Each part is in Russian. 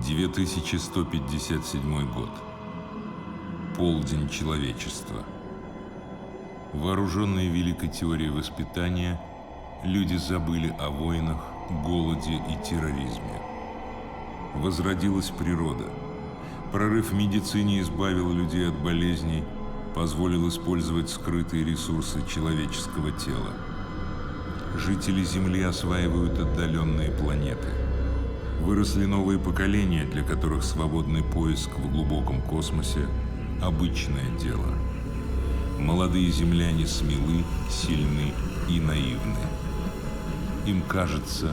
9157 год. Полдень человечества. Вооруженные великой теорией воспитания, люди забыли о войнах, голоде и терроризме. Возродилась природа. Прорыв в медицине избавил людей от болезней, позволил использовать скрытые ресурсы человеческого тела. Жители Земли осваивают отдаленные планеты. Выросли новые поколения, для которых свободный поиск в глубоком космосе – обычное дело. Молодые земляне смелы, сильны и наивны. Им кажется,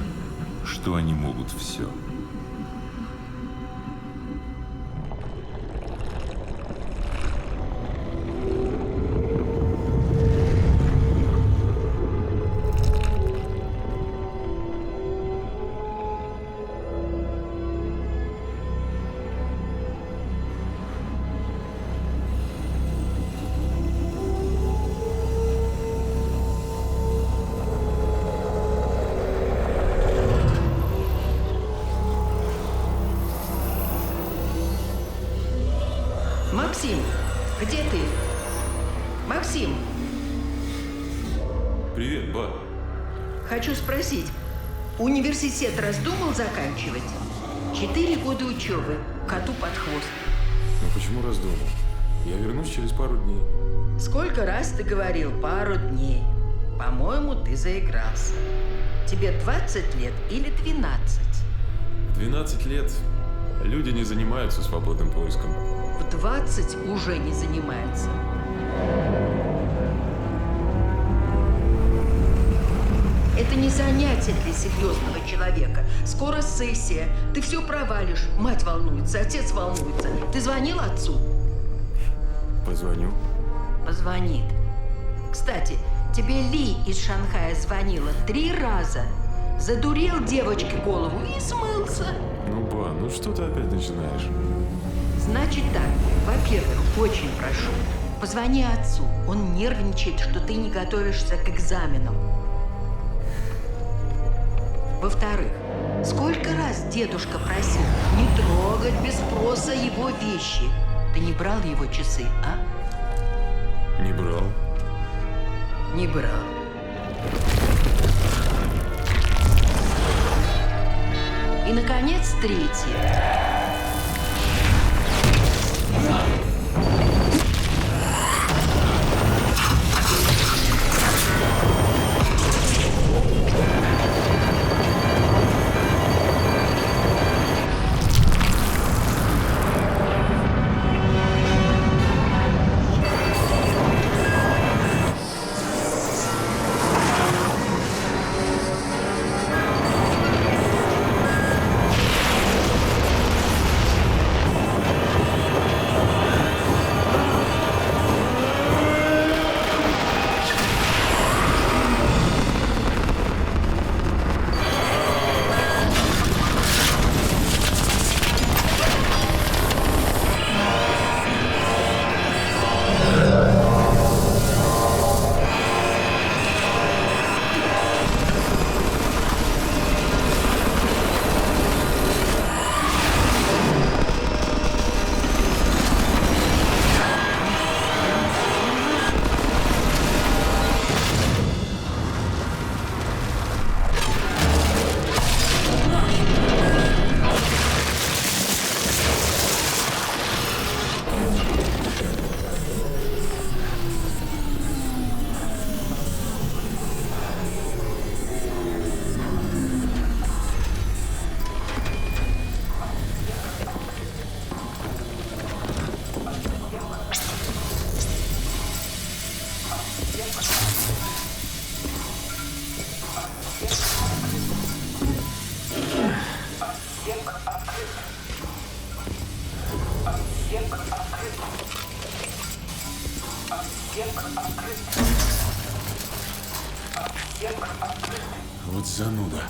что они могут все. Максим, где ты? Максим! Привет, ба. Хочу спросить, университет раздумал заканчивать? 4 года учебы, коту под хвост. Ну почему раздумал? Я вернусь через пару дней. Сколько раз ты говорил пару дней? По-моему, ты заигрался. Тебе 20 лет или 12? В 12 лет люди не занимаются свободным поиском. В 20 уже не занимается. Это не занятие для серьезного человека. Скоро сессия. Ты все провалишь. Мать волнуется, отец волнуется. Ты звонил отцу? Позвоню. Позвонит. Кстати, тебе Ли из Шанхая звонила 3 раза. Задурил девочке голову и смылся. Ну, ба, ну что ты опять начинаешь? Значит так, во-первых, очень прошу, позвони отцу. Он нервничает, что ты не готовишься к экзаменам. Во-вторых, сколько раз дедушка просил не трогать без спроса его вещи. Ты не брал его часы, а? Не брал. Не брал. И, наконец, третье. Вот зануда.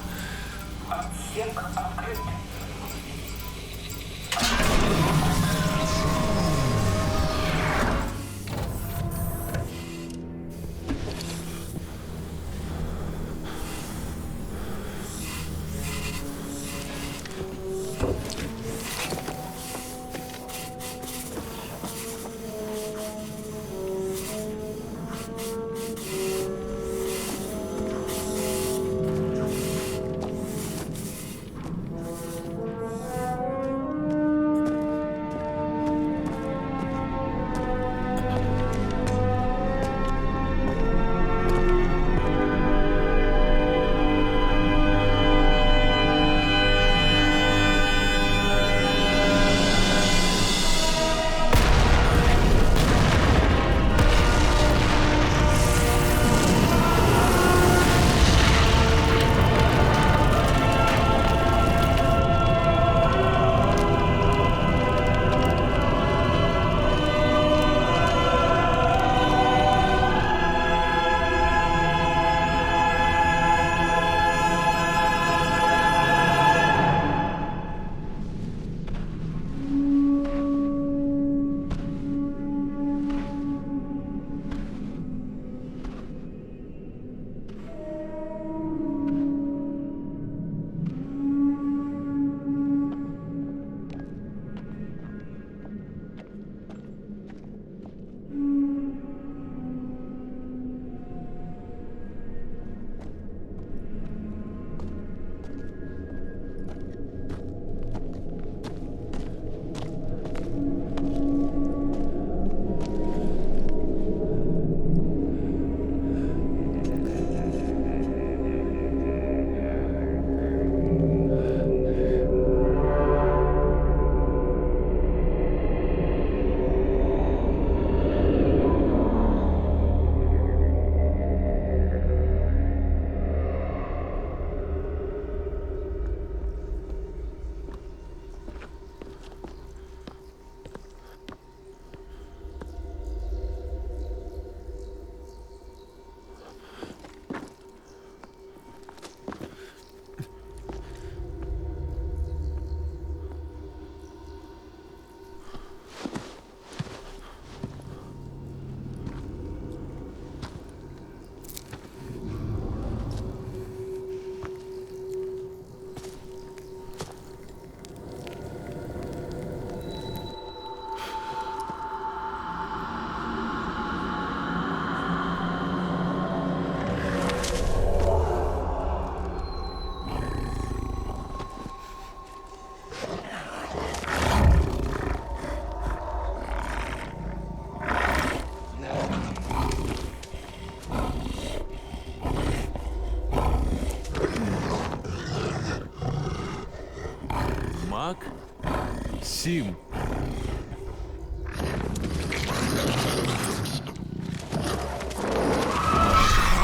Максим.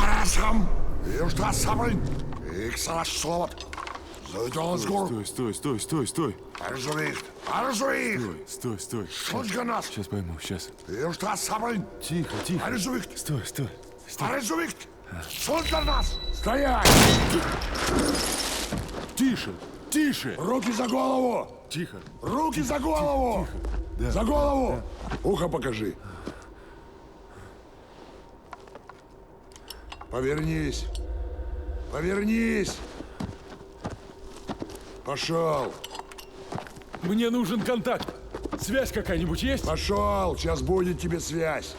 Разом! Już teraz samym! Ich zaraz słowot! Zajdą z gór! Стой. Арзуих! Стой. Сколько нас? Сейчас пойму, сейчас. Już teraz samym! Тихо. Арзуих! Стой. Арзуих! Сколько нас? Стоять! Тише. Руки за голову! Тихо. Руки за голову! Да. За голову! Ухо покажи. Повернись. Пошел. Мне нужен контакт. Связь какая-нибудь есть? Пошел. Сейчас будет тебе связь.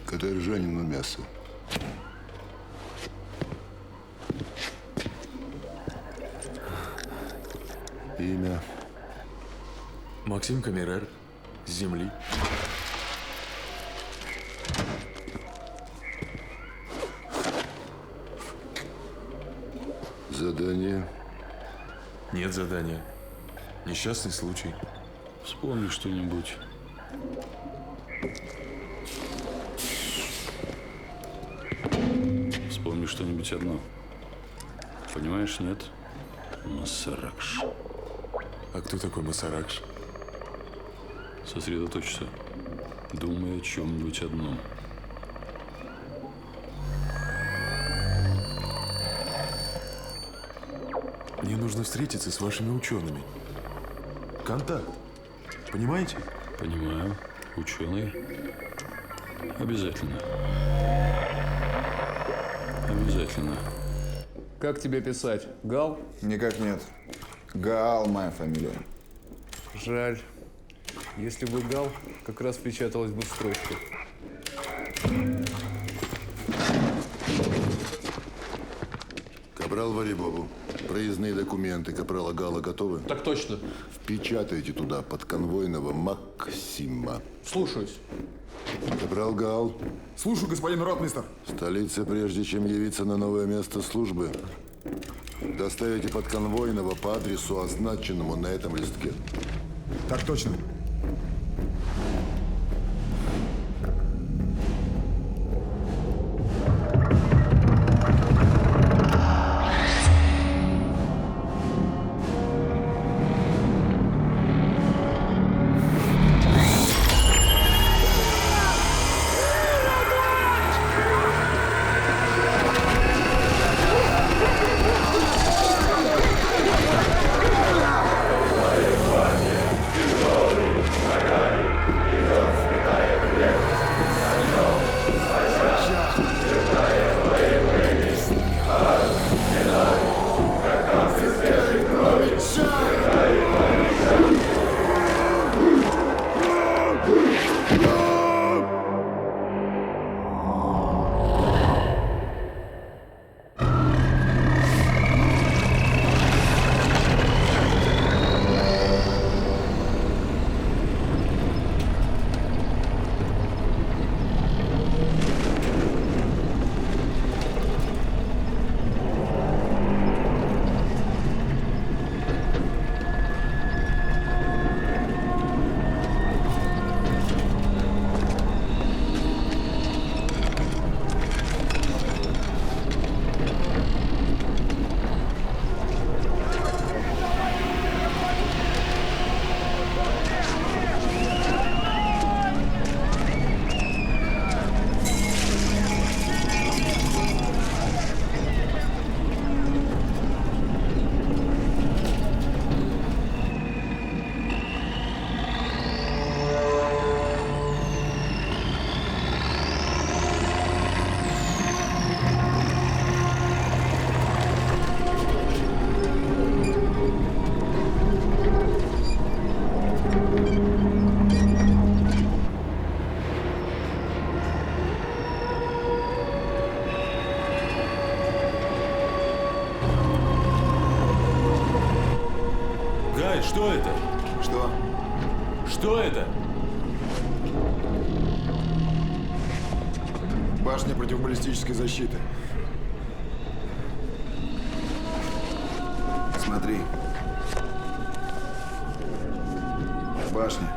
Каторжанину мясо. Имя. Максим Камерер. С земли. Задание. Нет задания. Несчастный случай. Вспомни что-нибудь. Вспомни что-нибудь одно. Понимаешь, нет? Масаракш. А кто такой Масаракш? Сосредоточься. Думай о чем-нибудь одном. Мне нужно встретиться с вашими учеными. Контакт. Понимаете? Понимаю. Ученые. Обязательно. Обязательно. Как тебе писать? Гал? Никак нет. Гаал моя фамилия. Жаль. Если бы Гал, как раз печаталась бы строчка. Капрал Варибову. Проездные документы капрала Гала готовы? Так точно. Впечатайте туда подконвойного Максима. Слушаюсь. Капрал Гал. Слушаю, господин ротмистр. В столице, прежде чем явиться на новое место службы, доставите подконвойного по адресу, означенному на этом листке. Так точно. Что это? Что? Что это? Башня противобаллистической защиты. Смотри. Башня.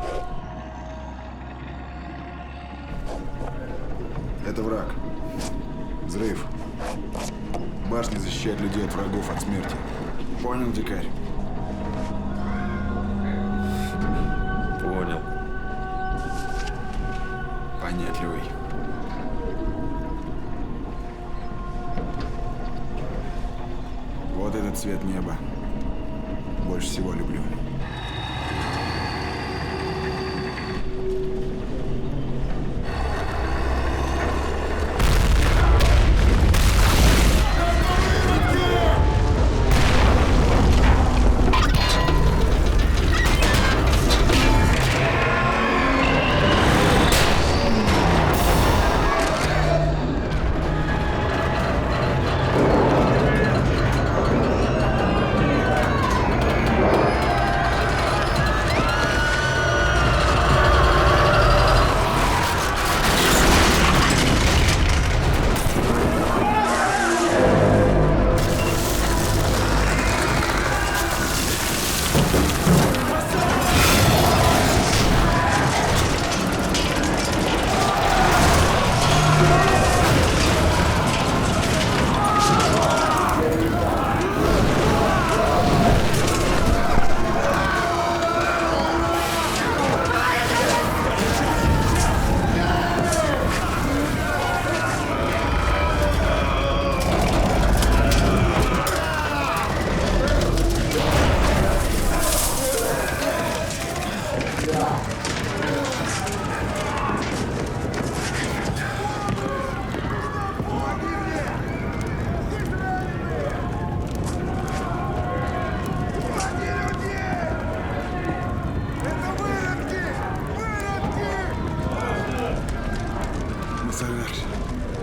Это враг. Взрыв. Башня защищает людей от врагов, от смерти. Понял, дикарь? Понял. Понятливый. Вот этот цвет неба. Больше всего люблю.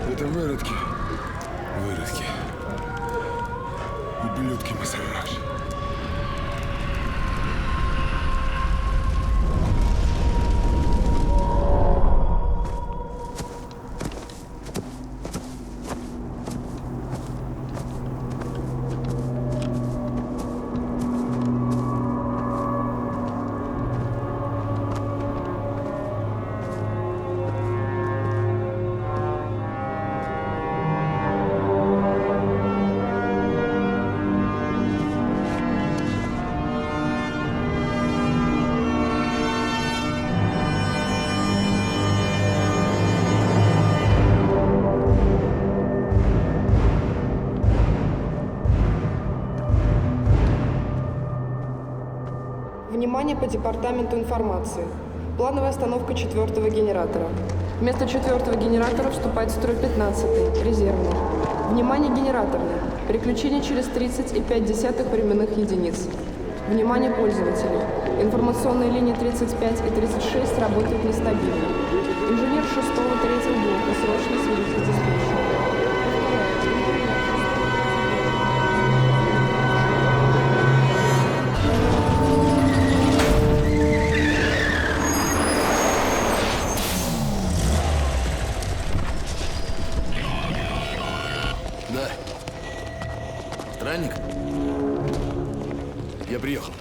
Это выродки. Выродки. Ублюдки, Масараш. Внимание по департаменту информации. Плановая остановка 4-го генератора. Вместо 4-го генератора вступает в строй 15-й, резервный. Внимание, генераторный. Переключение через 30,5 временных единиц. Внимание, пользователи. Информационные линии 35 и 36 работают нестабильно. Инженер 6-го 3-го блока срочно свяжитесь с диспетчером. Да. Странник? Я приехал.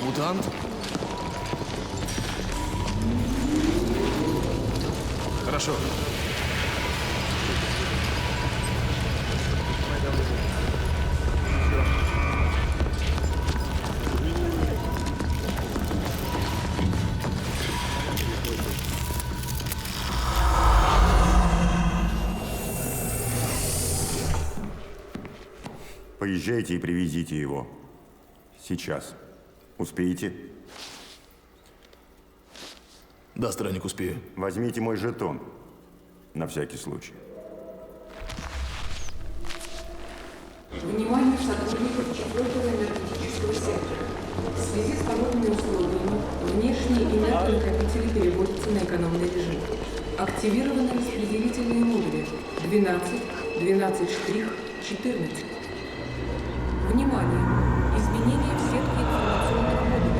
Мутант? Хорошо. Поезжайте и привезите его. Сейчас. Успеете? Да, странник, успею. Возьмите мой жетон. На всякий случай. Внимание сотрудников 4-го энергетического сектора. В связи с погодными условиями внешние энергонакопители переводятся на экономный режим. Активированы распределительные модули 12, 12 штрих, 14. Внимание! Изменения в сетке информационных модулей.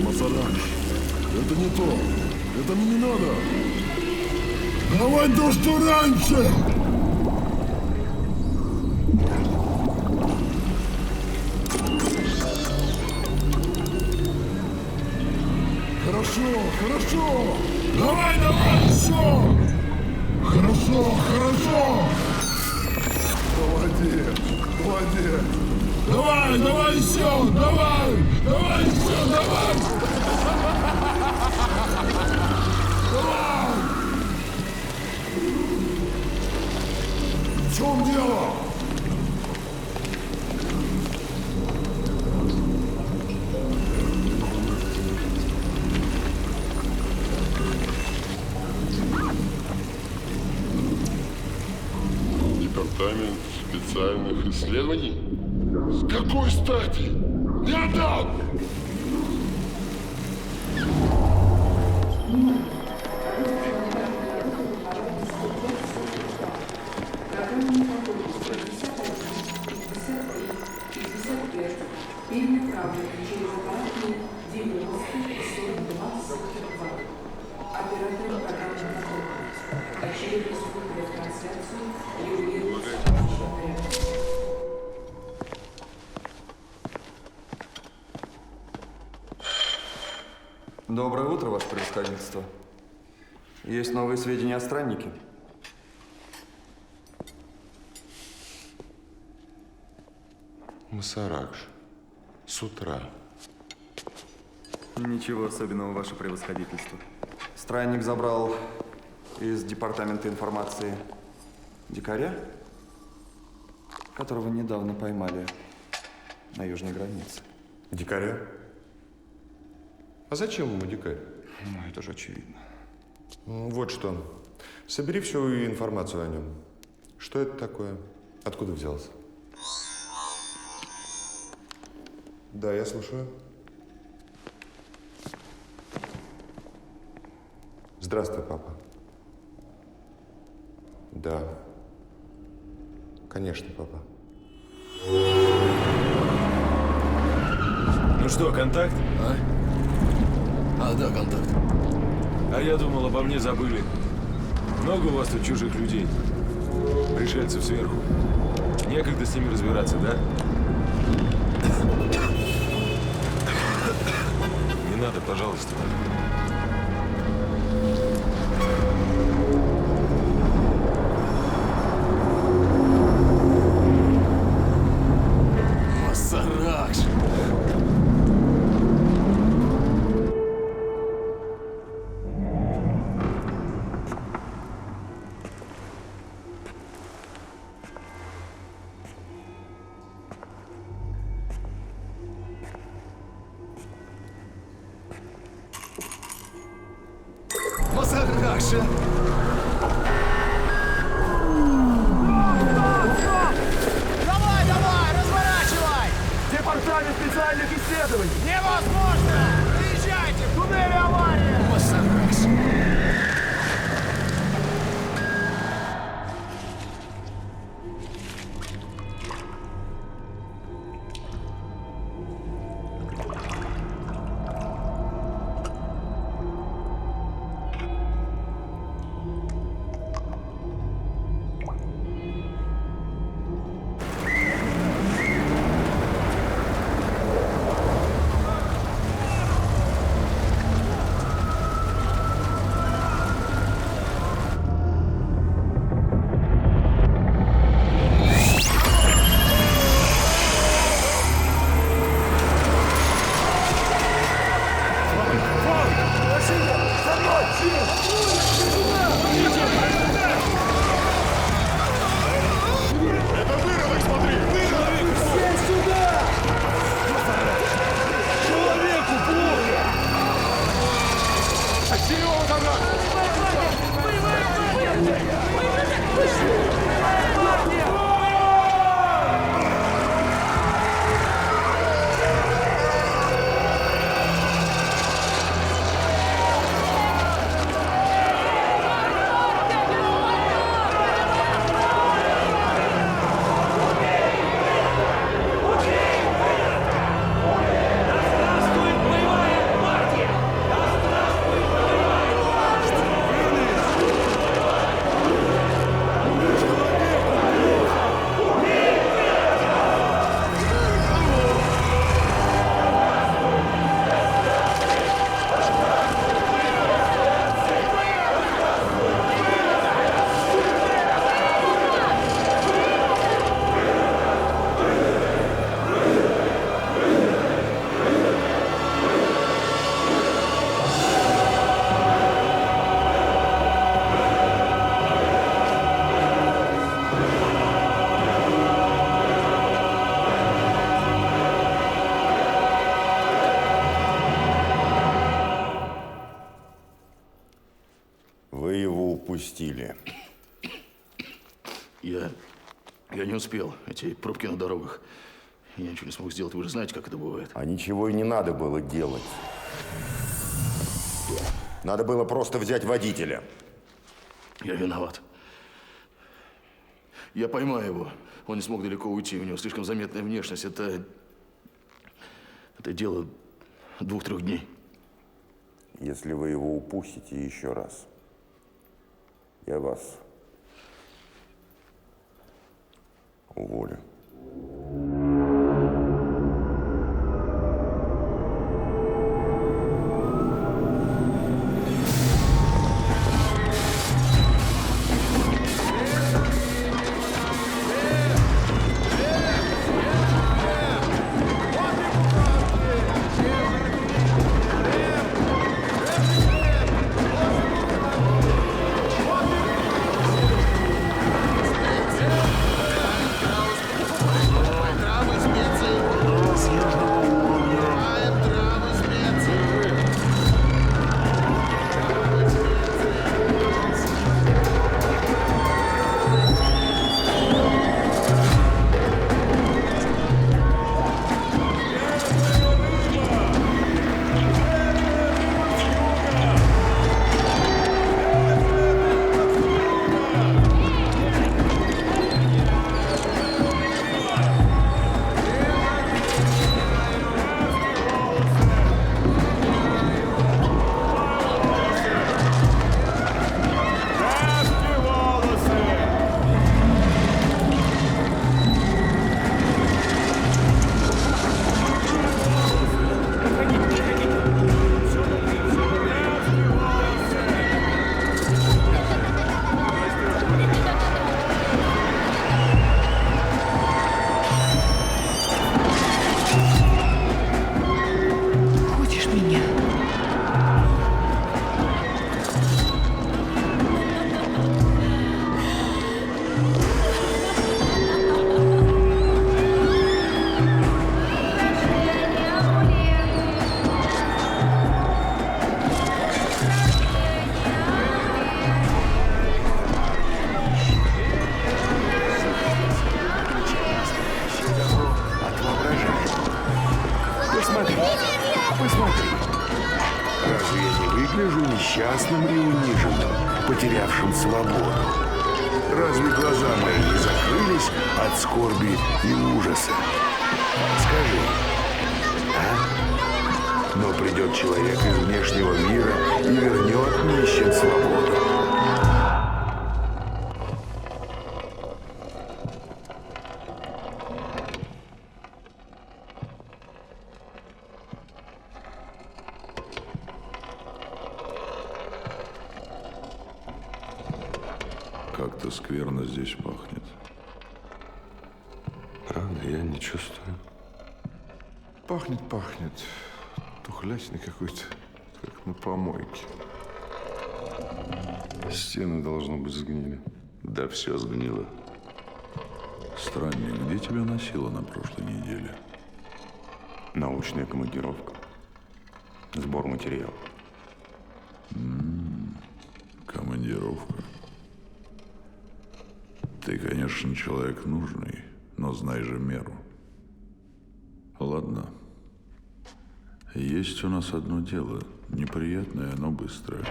Масарак, это не то. Это мне не надо. Давай то, что раньше! Хорошо, хорошо! Давай, давай, все! Хорошо, хорошо! Молодец, молодец! Давай, давай еще! Давай! Давай еще! Давай! Давай! В чем дело? Департамент специальных исследований? С какой стати? Не отдам! Доброе утро, Ваше Превосходительство. Есть новые сведения о страннике? Масаракш, с утра. Ничего особенного, Ваше Превосходительство. Странник забрал из департамента информации дикаря, которого недавно поймали на южной границе. Дикаря? А зачем ему дикарь? Ну, это же очевидно. Вот что. Собери всю информацию о нем. Что это такое? Откуда взялся? Да, я слушаю. Здравствуй, папа. Да. Конечно, папа. Ну что, контакт? Да, контакт. А я думал, обо мне забыли. Много у вас тут чужих людей? Пришельцев сверху. Некогда с ними разбираться, да? Не надо, пожалуйста. Масаракш! Масаракша! Давай, давай, разворачивай! Департамент специальных исследований! Невозможно! Приезжайте, в туннеле авария! Масаракш! пустили. Я не успел. Эти пробки на дорогах. Я ничего не смог сделать. Вы же знаете, как это бывает. А ничего и не надо было делать. Надо было просто взять водителя. Я виноват. Я поймаю его. Он не смог далеко уйти. У него слишком заметная внешность. Это дело 2-3 дней. Если вы его упустите еще раз, я вас уволю. Посмотри. Разве я не выгляжу несчастным и униженным, потерявшим свободу? Разве глаза мои не закрылись от скорби и ужаса? Скажи, а? Но придет человек из внешнего мира и вернет нищим свободу. Как-то скверно здесь пахнет. Правда, я не чувствую. Пахнет. Тухлятиной какой-то, как на помойке. Стены, должно быть, сгнили. Да все сгнило. Странник, где тебя носило на прошлой неделе? Научная командировка. Сбор материалов. Командировка. Ты, конечно, человек нужный, но знай же меру. Ладно. Есть у нас одно дело. Неприятное, но быстрое.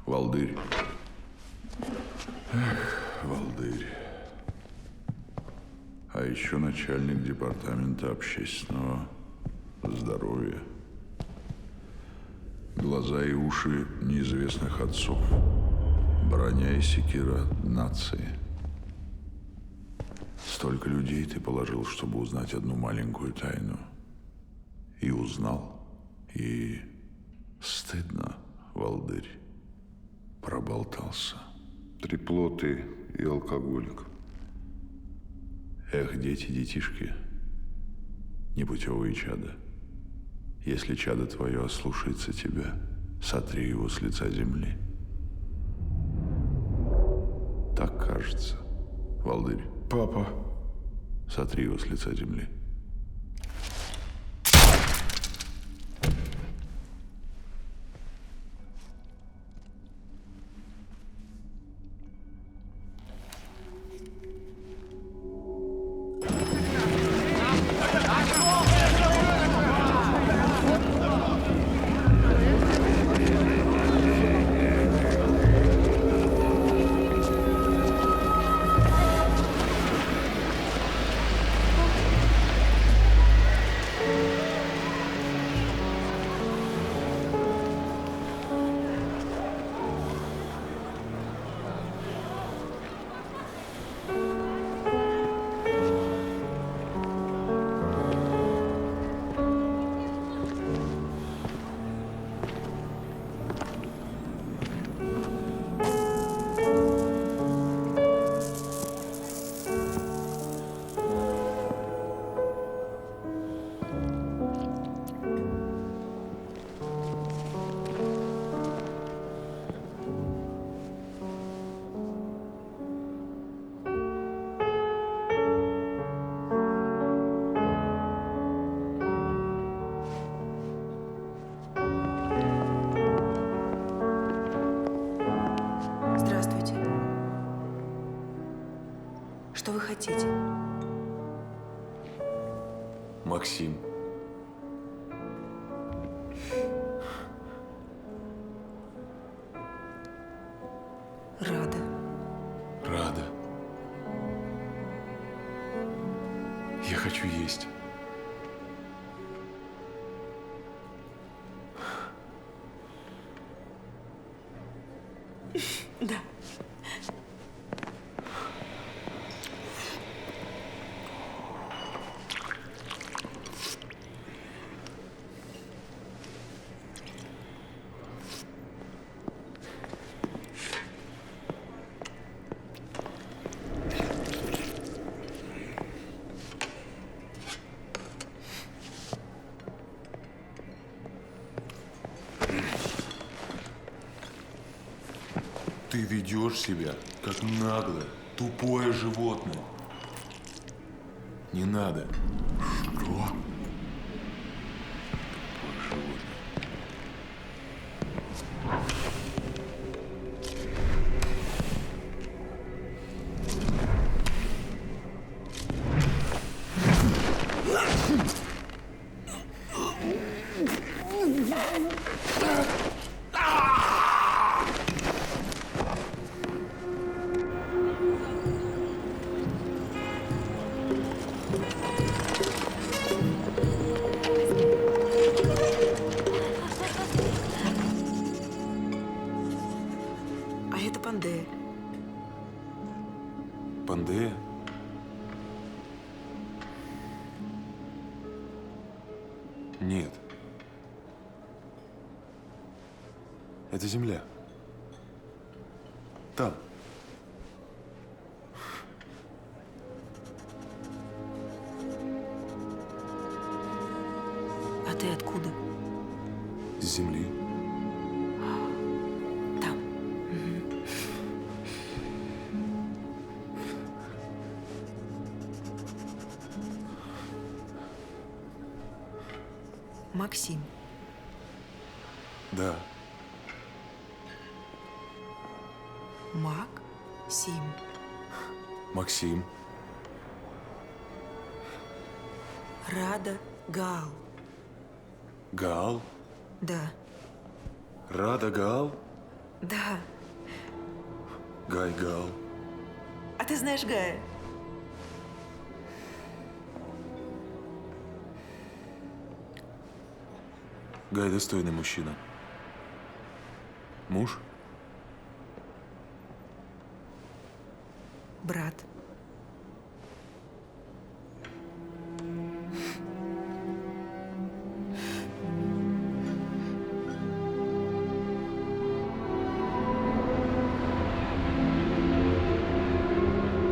Валдырь. Эх, Валдырь. А еще начальник департамента общественного здоровья. Глаза и уши неизвестных отцов. Броня и секира нации. Столько людей ты положил, чтобы узнать одну маленькую тайну. И узнал. И стыдно, Валдырь. Проболтался. Трепло ты и алкоголик. Эх, детишки. Непутевые чада. Если чадо твое ослушается тебя, сотри его с лица земли. Так кажется, Валдырь. Папа. Сотри его с лица земли. хотите? Максим. Рада. Рада. Я хочу есть. Да. Ты ведешь себя, как наглое, тупое животное. Не надо. Что? А это Пандея. Пандея? Нет. Это земля. Там. А ты откуда? С земли. Там. Максим. Да. Максим. Максим. Рада Гал. Гал? Да. Рада Гал? Да. Гай Гал. А ты знаешь Гая? Гай достойный мужчина. Муж? Брат.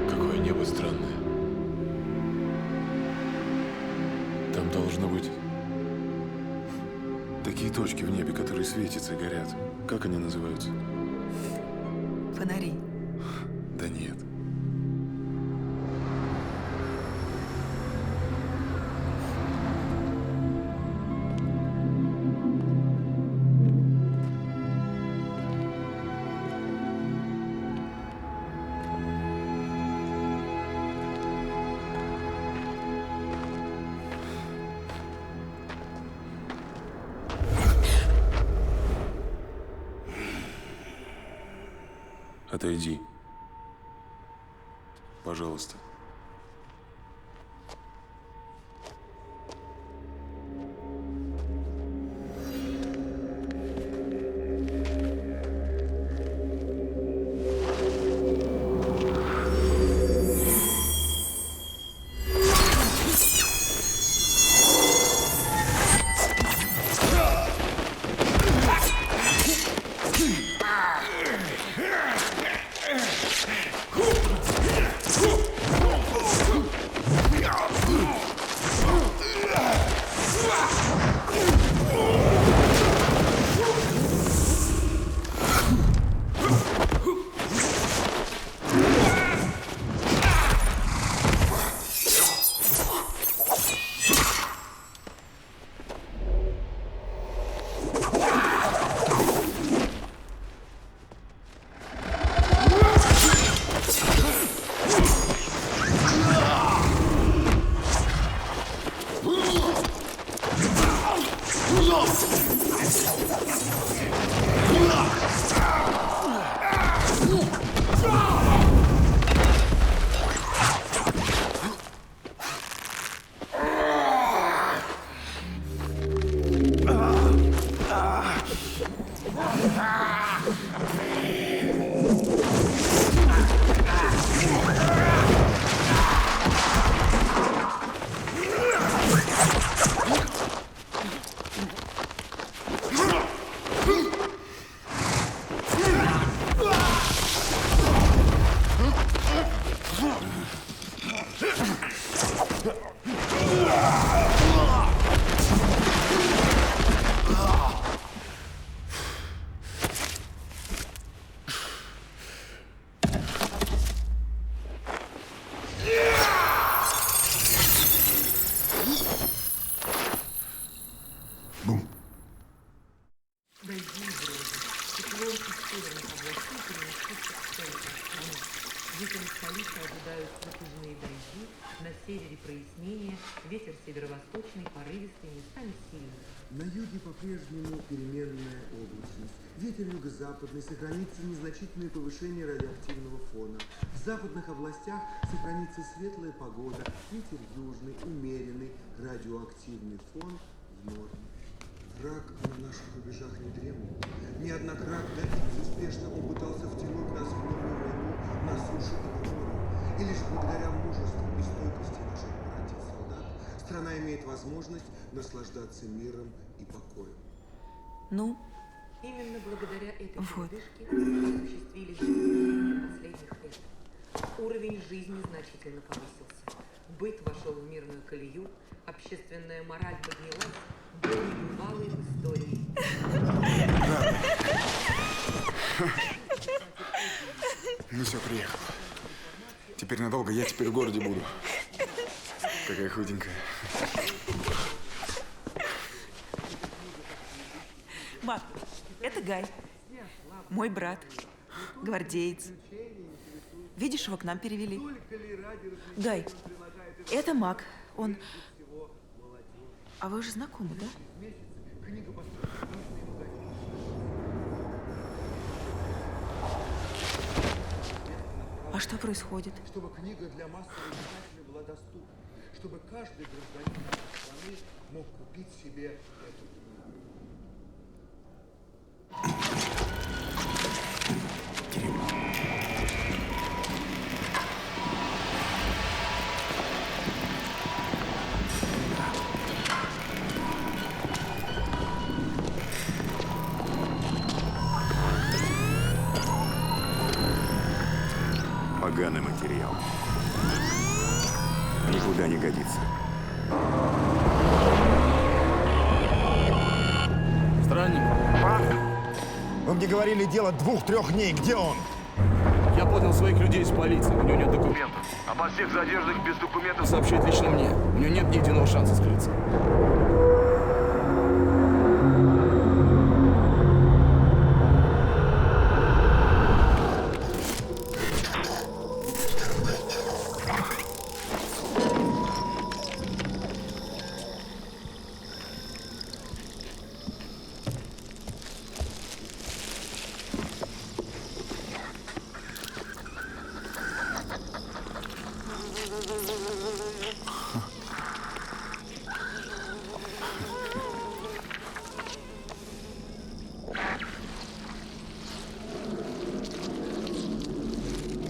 Какое небо странное. Там должно быть такие точки в небе, которые светятся и горят. Как они называются? Фонари. Да нет. Отойди. Пожалуйста. севере прояснение, ветер северо-восточный, порывистый, местами сильный. На юге по-прежнему переменная облачность. Ветер юго-западный, сохранится незначительное повышение радиоактивного фона. В западных областях сохранится светлая погода, ветер южный, умеренный, радиоактивный фон в норме. Враг на наших рубежах не дремлет. Неоднократно и безуспешно он пытался втянуть нас в новую войну на суше и на море. И лишь благодаря мужеству и стойкости наших братьев-солдат страна имеет возможность наслаждаться миром и покоем. Ну? Именно благодаря этой вот. передышке осуществились изменения последних лет. Уровень жизни значительно повысился. Быт вошел в мирную колею, общественная мораль поднялась, до небывалой в истории. Ну все, приехал. Теперь надолго, я теперь в городе буду. Какая худенькая. Мак, это Гай. Мой брат. Гвардеец. Видишь, его к нам перевели. Гай, это Мак. Он... А вы уже знакомы, да? А что происходит? Чтобы книга для массового читателя была доступна. Чтобы каждый гражданин нашей страны мог купить себе эту Поганый материал. Никуда не годится. Странник. Вы мне говорили, дело 2-3 дней. Где он? Я поднял своих людей из полиции. У него нет документов. Обо всех задержанных без документов сообщает лично мне. У него нет ни единого шанса скрыться.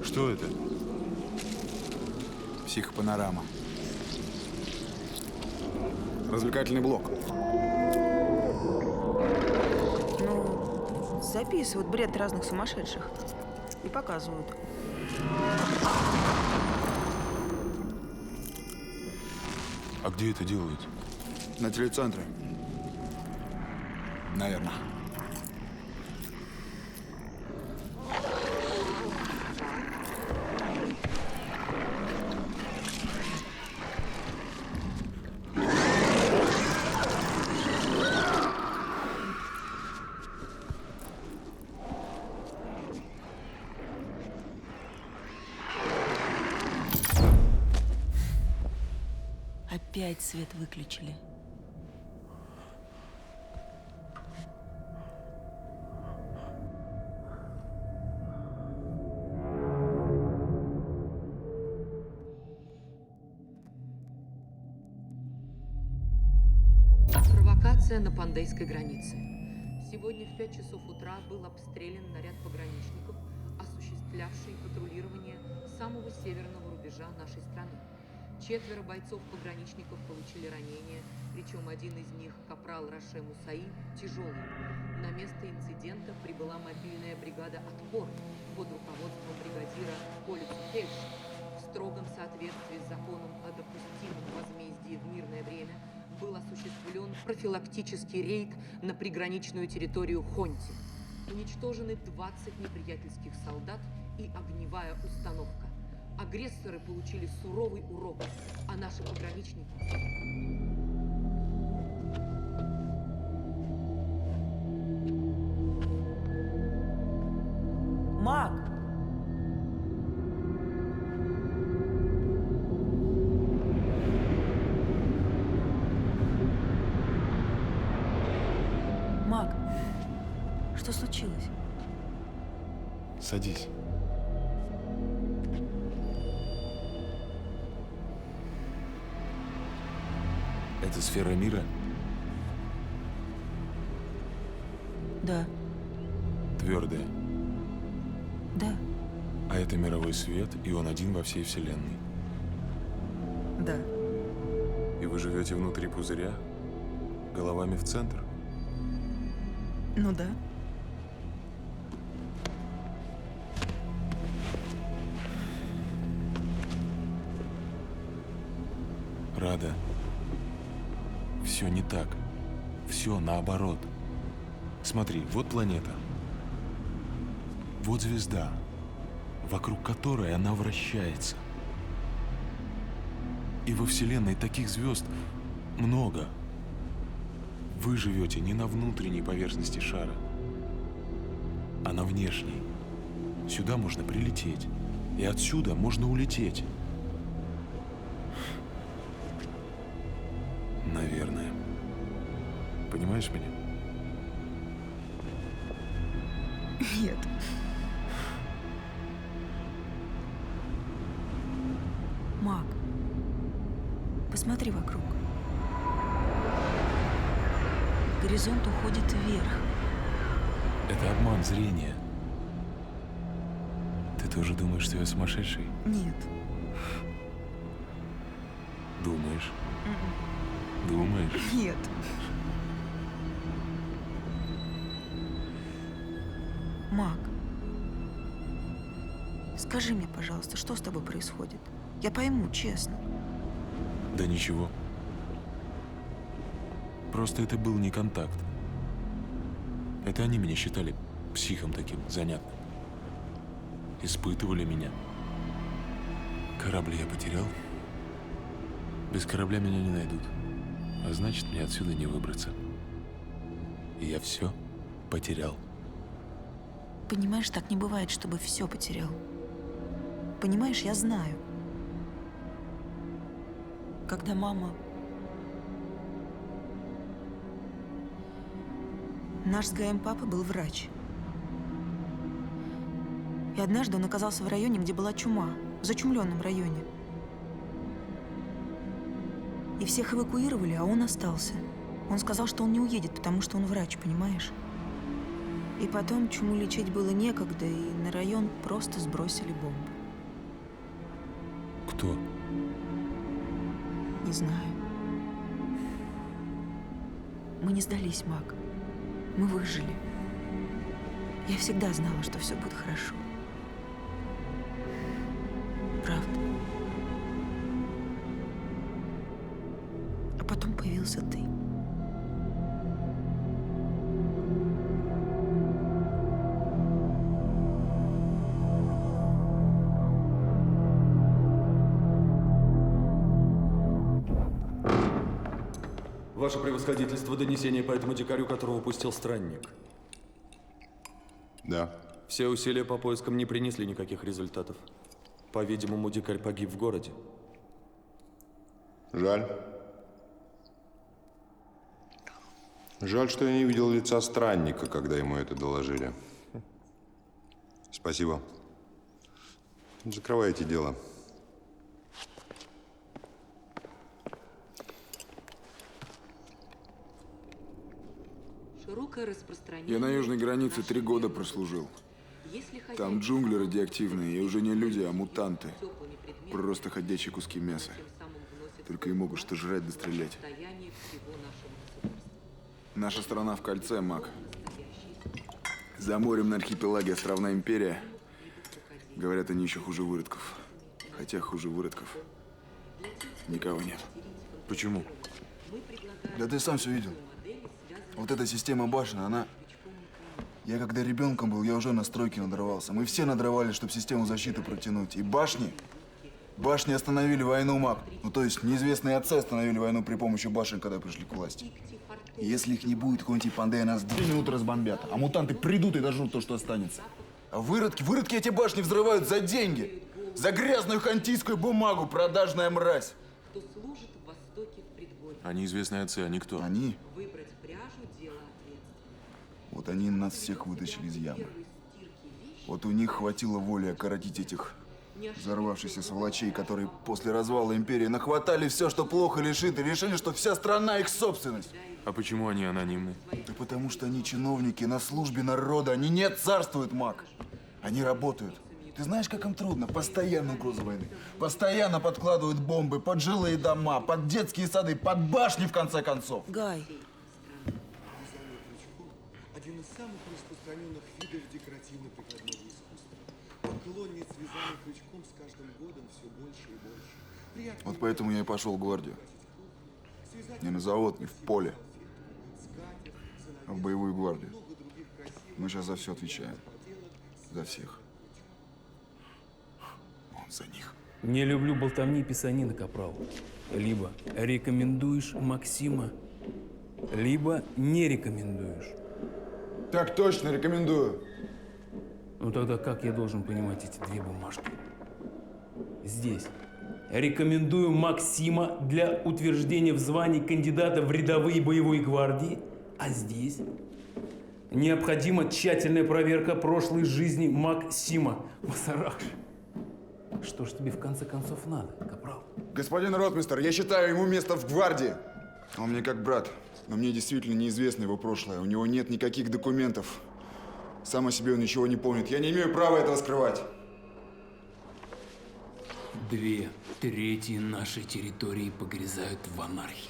Что это? Психопанорама. Развлекательный блок. Ну, записывают бред разных сумасшедших и показывают. А где это делают? На телецентре. Наверное. Опять свет выключили. Провокация на Пандейской границе. Сегодня в 5 часов утра был обстрелян наряд пограничников, осуществлявший патрулирование самого северного рубежа нашей страны. 4 бойцов-пограничников получили ранения, причем один из них, капрал Роше Мусаи, тяжелый. На место инцидента прибыла мобильная бригада «Отпор» под руководством бригадира Коля Цухельша. В строгом соответствии с законом о допустимом возмездии в мирное время был осуществлен профилактический рейд на приграничную территорию Хонти. Уничтожены 20 неприятельских солдат и огневая установка. Агрессоры получили суровый урок, а наши пограничники... Мак! Что случилось? Садись. Это сфера мира? Да. Твердая. Да. А это мировой свет, и он один во всей Вселенной. Да. И вы живете внутри пузыря, головами в центр? Ну да. Рада. Все не так. Все наоборот. Смотри, вот планета. Вот звезда, вокруг которой она вращается. И во Вселенной таких звезд много. Вы живете не на внутренней поверхности шара, а на внешней. Сюда можно прилететь, и отсюда можно улететь. Наверное. Понимаешь меня? Нет. Мак, посмотри вокруг. Горизонт уходит вверх. Это обман зрения. Ты тоже думаешь, что я сумасшедший? Нет. Думаешь? Думаешь? Нет. Мак, скажи мне, пожалуйста, что с тобой происходит? Я пойму, честно. Да ничего. Просто это был не контакт. Это они меня считали психом таким занятным. Испытывали меня. Корабль я потерял. Без корабля меня не найдут. А значит, мне отсюда не выбраться. И я все потерял. Понимаешь, так не бывает, чтобы все потерял. Понимаешь, я знаю. Когда мама... Наш с Гаем папа был врач. И однажды он оказался в районе, где была чума. В зачумленном районе. И всех эвакуировали, а он остался. Он сказал, что он не уедет, потому что он врач, понимаешь? И потом чуму лечить было некогда, и на район просто сбросили бомбу. Кто? Не знаю. Мы не сдались, Мак. Мы выжили. Я всегда знала, что все будет хорошо. Правда. А потом появился ты. Ваше превосходительство, донесение по этому дикарю, которого упустил странник. Да. Все усилия по поискам не принесли никаких результатов. По-видимому, дикарь погиб в городе. Жаль. Жаль, что я не видел лица странника, когда ему это доложили. Спасибо. Закрывайте дело. Широкое распространение. Я на южной границе 3 года прослужил. Там джунгли радиоактивные, и уже не люди, а мутанты. Просто ходячие куски мяса. Только и могут что жрать да стрелять. Наша страна в кольце, Мак. За морем на архипелаге островная империя. Говорят, они еще хуже выродков. Хотя хуже выродков никого нет. Почему? Да ты сам все видел. Вот эта система башен, она... Я когда ребенком был, я уже на стройке надрывался. Мы все надрывали, чтобы систему защиты протянуть. И башни остановили войну, Мак. Ну, то есть неизвестные отцы остановили войну при помощи башен, когда пришли к власти. И если их не будет, какой-нибудь Пандея нас 2 минуты разбомбят. А мутанты придут и дожрут то, что останется. А выродки эти башни взрывают за деньги. За грязную хантийскую бумагу, продажная мразь. Кто служит в Востоке в предгорье. А неизвестные отцы, они кто? Они? Выбрать пряжу – дело ответственное. Вот они нас всех вытащили из ямы. Вот у них хватило воли окоротить этих взорвавшихся сволочей, которые после развала империи нахватали все, что плохо лишит, и решили, что вся страна их собственность. А почему они анонимны? Да потому что они чиновники на службе народа. Они не царствуют, маг. Они работают. Ты знаешь, как им трудно? Постоянно угроза войны. Постоянно подкладывают бомбы под жилые дома, под детские сады, под башни, в конце концов. Гай. Один из самых распространенных видов декоративно-прикладного искусства. Поклонниц вязания крючком с каждым годом все больше и больше. Вот поэтому я и пошел в гвардию. Не на завод, не в поле, а в боевую гвардию. Мы сейчас за все отвечаем. За всех. Он за них. Не люблю болтовни и писанины, капрал. Либо рекомендуешь Максима, либо не рекомендуешь. Так точно, рекомендую. Ну тогда как я должен понимать эти две бумажки? Здесь. Рекомендую Максима для утверждения в звании кандидата в рядовые боевой гвардии. А здесь необходима тщательная проверка прошлой жизни Максима. Масаракш, что ж тебе в конце концов надо, капрал? Господин ротмистр, я считаю ему место в гвардии. Он мне как брат, но мне действительно неизвестно его прошлое. У него нет никаких документов. Сам о себе он ничего не помнит. Я не имею права этого скрывать. 2/3 нашей территории погрязают в анархии.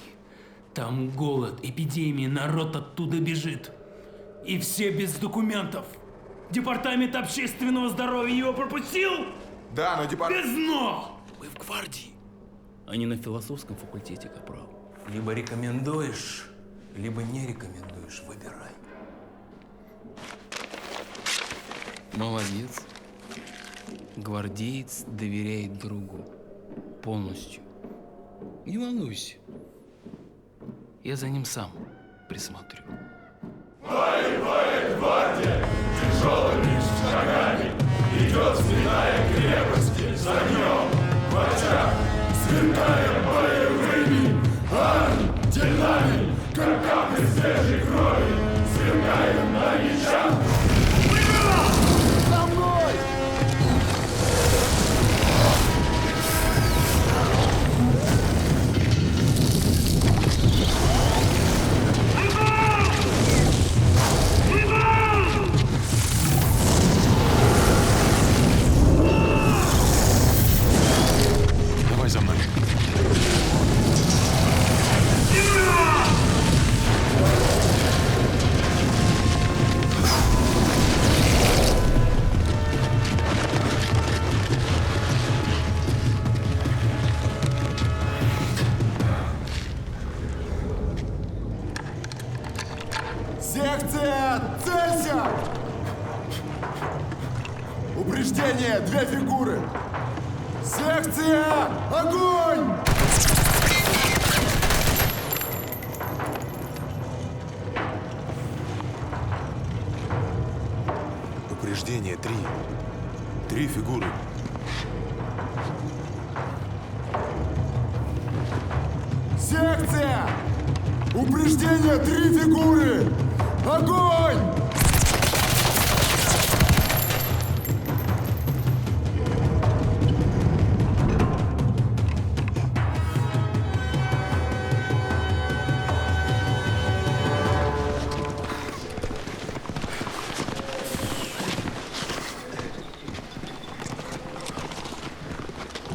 Там голод, эпидемии, народ оттуда бежит. И все без документов. Департамент общественного здоровья его пропустил? Да, но Без «но». Мы в гвардии, а не на философском факультете, капрал. Либо рекомендуешь, либо не рекомендуешь. Выбирай. Молодец. Гвардеец доверяет другу. Полностью. Не волнуйся. Я за ним сам присмотрю. Воевает гвардия тяжелыми шагами, идет взлетая крепости с огнем в очах, сверкая боевыми орденами, как капли свежей крови, сверкая на мечах. За мной! Давай за мной. Секция! Целься! Упреждение! 2 фигуры! Секция! Огонь! Упреждение 3. 3 фигуры. Секция! Упреждение! 3 фигуры! Огонь!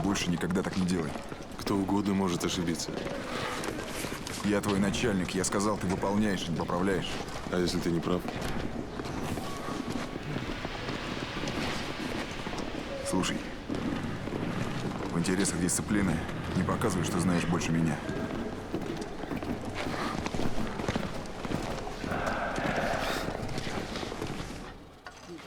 Больше никогда так не делай. Кто угодно может ошибиться. Я твой начальник. Я сказал, ты выполняешь, не поправляешь. А если ты не прав? Слушай, в интересах дисциплины не показывай, что знаешь больше меня.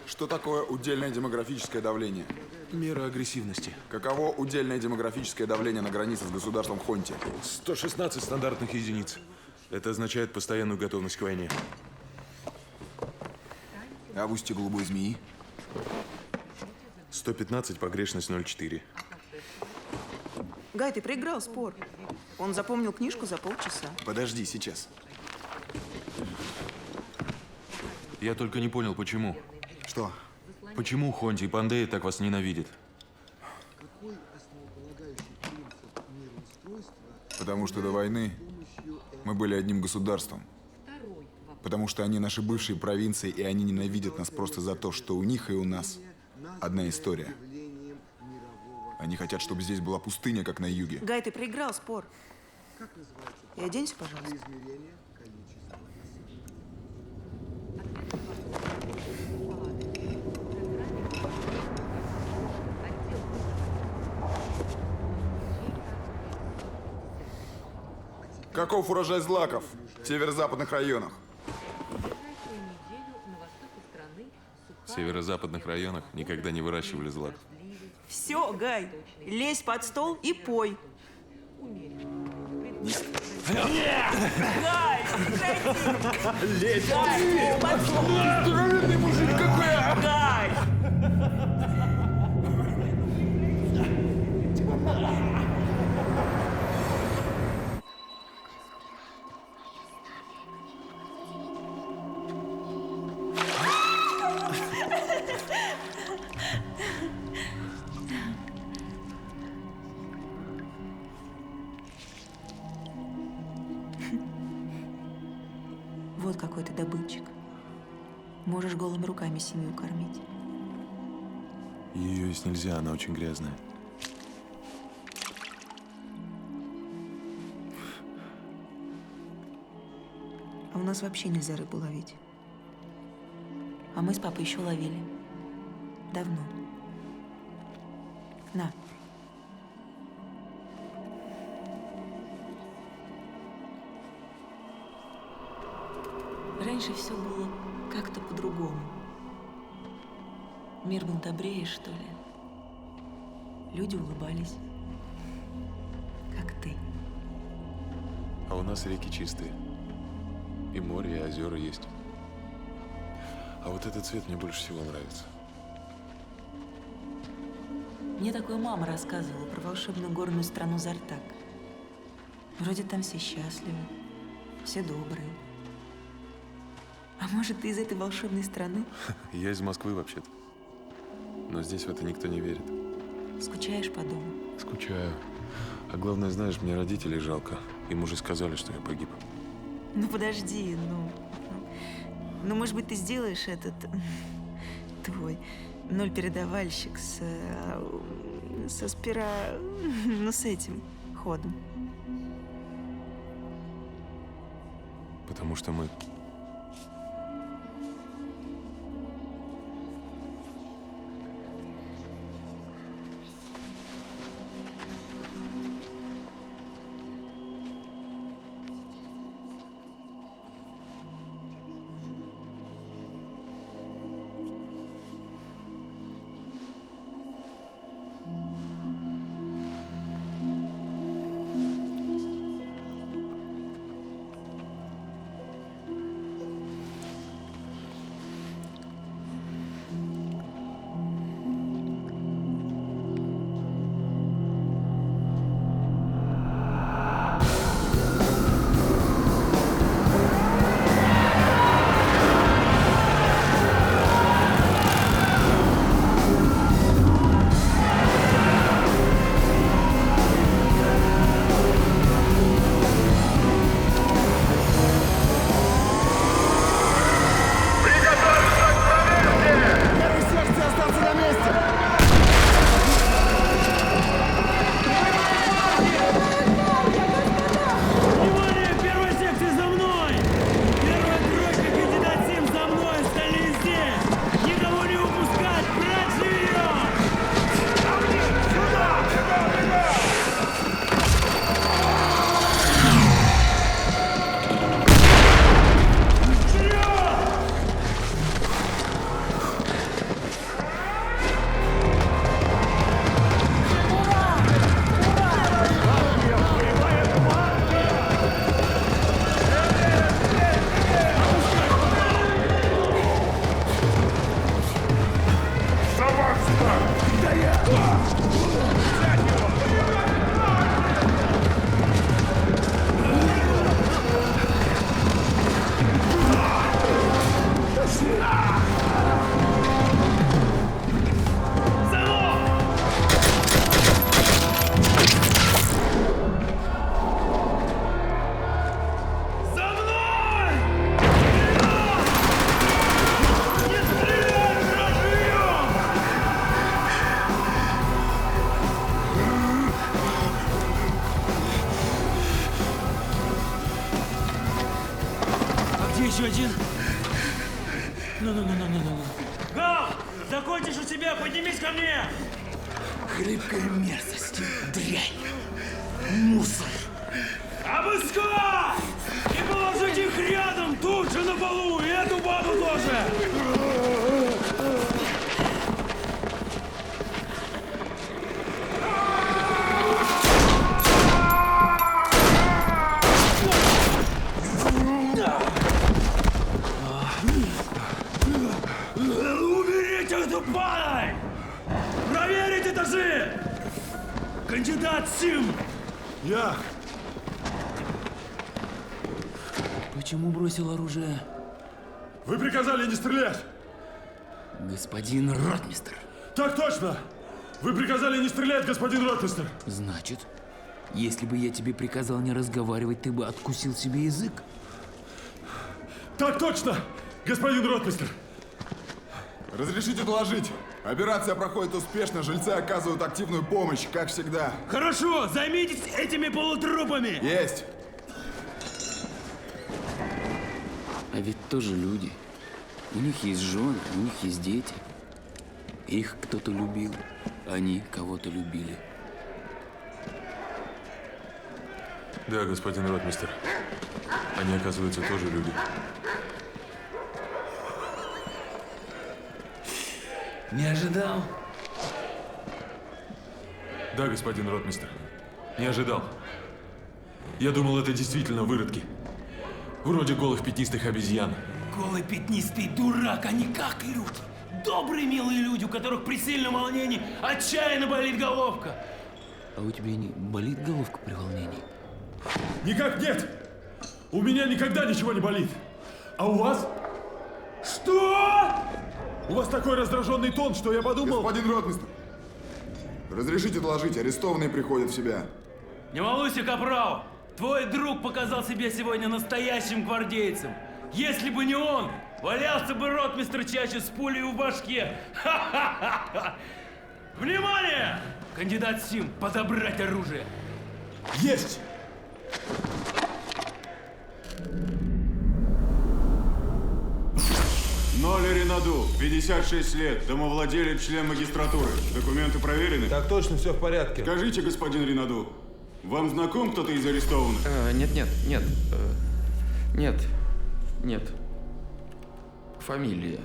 Что такое удельное демографическое давление? Мера агрессивности. Каково удельное демографическое давление на границе с государством Хонти? 116 стандартных единиц. Это означает постоянную готовность к войне. А в устье голубой змеи? 115, погрешность 0,4. Гай, ты проиграл спор. Он запомнил книжку за полчаса. Подожди, сейчас. Я только не понял, почему. Что? Почему Хонти и Пандея так вас ненавидят? Какой основополагающий принцип мироустройства? Потому что до войны мы были одним государством. Потому что они наши бывшие провинции, и они ненавидят нас просто за то, что у них и у нас одна история. Они хотят, чтобы здесь была пустыня, как на юге. Гай, ты проиграл спор. И оденься, пожалуйста. Каков урожай злаков в северо-западных районах? В северо-западных районах никогда не выращивали злаков. Все, Гай, лезь под стол и пой. Гай, прекрати! Лезь! Гай, под стол! Здоровенный мужик какой! Гай! Вот какой ты добытчик. Можешь голыми руками семью кормить. Ее есть нельзя, она очень грязная. А у нас вообще нельзя рыбу ловить. А мы с папой еще ловили. Давно. На. Раньше все было как-то по-другому. Мир был добрее, что ли. Люди улыбались. Как ты. А у нас реки чистые. И море, и озера есть. А вот этот цвет мне больше всего нравится. Мне такое мама рассказывала про волшебную горную страну Зартак. Вроде там все счастливы, все добрые. А может, ты из этой волшебной страны? Я из Москвы вообще-то. Но здесь в это никто не верит. Скучаешь по дому? Скучаю. А главное, знаешь, мне родителей жалко. Им уже сказали, что я погиб. Ну подожди, ну, может быть, ты сделаешь этот твой ноль-передавальщик со спира, ну, с этим ходом. Потому что мы еще один. Ну. Гал! Закончишь у себя, поднимись ко мне! Хлипкая мерзость, дрянь, мусор. Обыскать! И положить их рядом, тут же на полу, и эту бабу тоже! Уберите эту падаль! Проверить этажи! Кандидат Сим! Я. Почему бросил оружие? Вы приказали не стрелять. Господин ротмистр. Так точно. Вы приказали не стрелять, господин ротмистр. Значит, если бы я тебе приказал не разговаривать, ты бы откусил себе язык? Так точно, господин ротмистр. Разрешите доложить. Операция проходит успешно, жильцы оказывают активную помощь, как всегда. Хорошо, займитесь этими полутрупами! Есть! А ведь тоже люди. У них есть жены, у них есть дети. Их кто-то любил, они кого-то любили. Да, господин ротмистр. Они, оказывается, тоже люди. Не ожидал? Да, господин ротмистр. Не ожидал. Я думал, это действительно выродки. Вроде голых пятнистых обезьян. Голый пятнистый дурак, а не как люди. Добрые, милые люди, у которых при сильном волнении отчаянно болит головка. А у тебя не болит головка при волнении? Никак нет. У меня никогда ничего не болит. А у вас? Что? У вас такой раздраженный тон, что я подумал... Господин ротмистр, разрешите доложить, арестованные приходят в себя. Не волнуйся, капрал. Твой друг показал себя сегодня настоящим гвардейцем. Если бы не он, валялся бы ротмистр чаще с пулей в башке. Ха-ха-ха! Внимание! Кандидат Сим, подобрать оружие. Есть! Ноля Ренаду, 56 лет, домовладелец, член магистратуры. Документы проверены? Так точно, все в порядке. Скажите, господин Ренаду, вам знаком кто-то из арестованных? Нет. Фамилия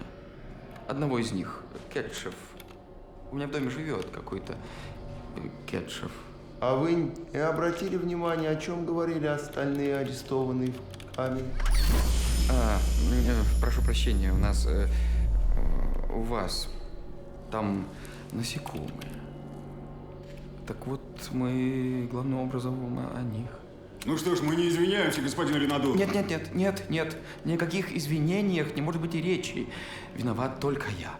одного из них, Кетшев. У меня в доме живет какой-то Кетшев. А вы не обратили внимания, о чем говорили остальные арестованные в камере? Прошу прощения, у вас там насекомые. Так вот, мы главным образом о них. Ну что ж, мы не извиняемся, господин Ренаду. Нет. Ни о каких извинениях не может быть и речи. Виноват только я.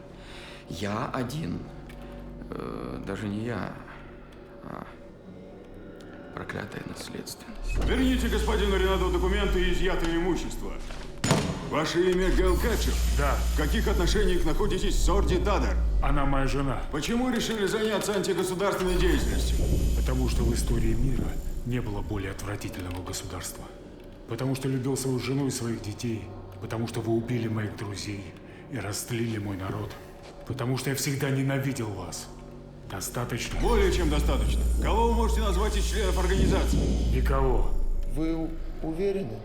Я один. Даже не я, а проклятая наследственность. Верните господину Ренаду документы и изъятое имущество. Ваше имя Гэл Кетчев? Да. В каких отношениях находитесь с Орди Тадер? Она моя жена. Почему решили заняться антигосударственной деятельностью? Потому что в истории мира не было более отвратительного государства. Потому что любил свою жену и своих детей. Потому что вы убили моих друзей и растлили мой народ. Потому что я всегда ненавидел вас. Достаточно? Более чем достаточно. Кого вы можете назвать из членов организации? Никого. Вы уверены?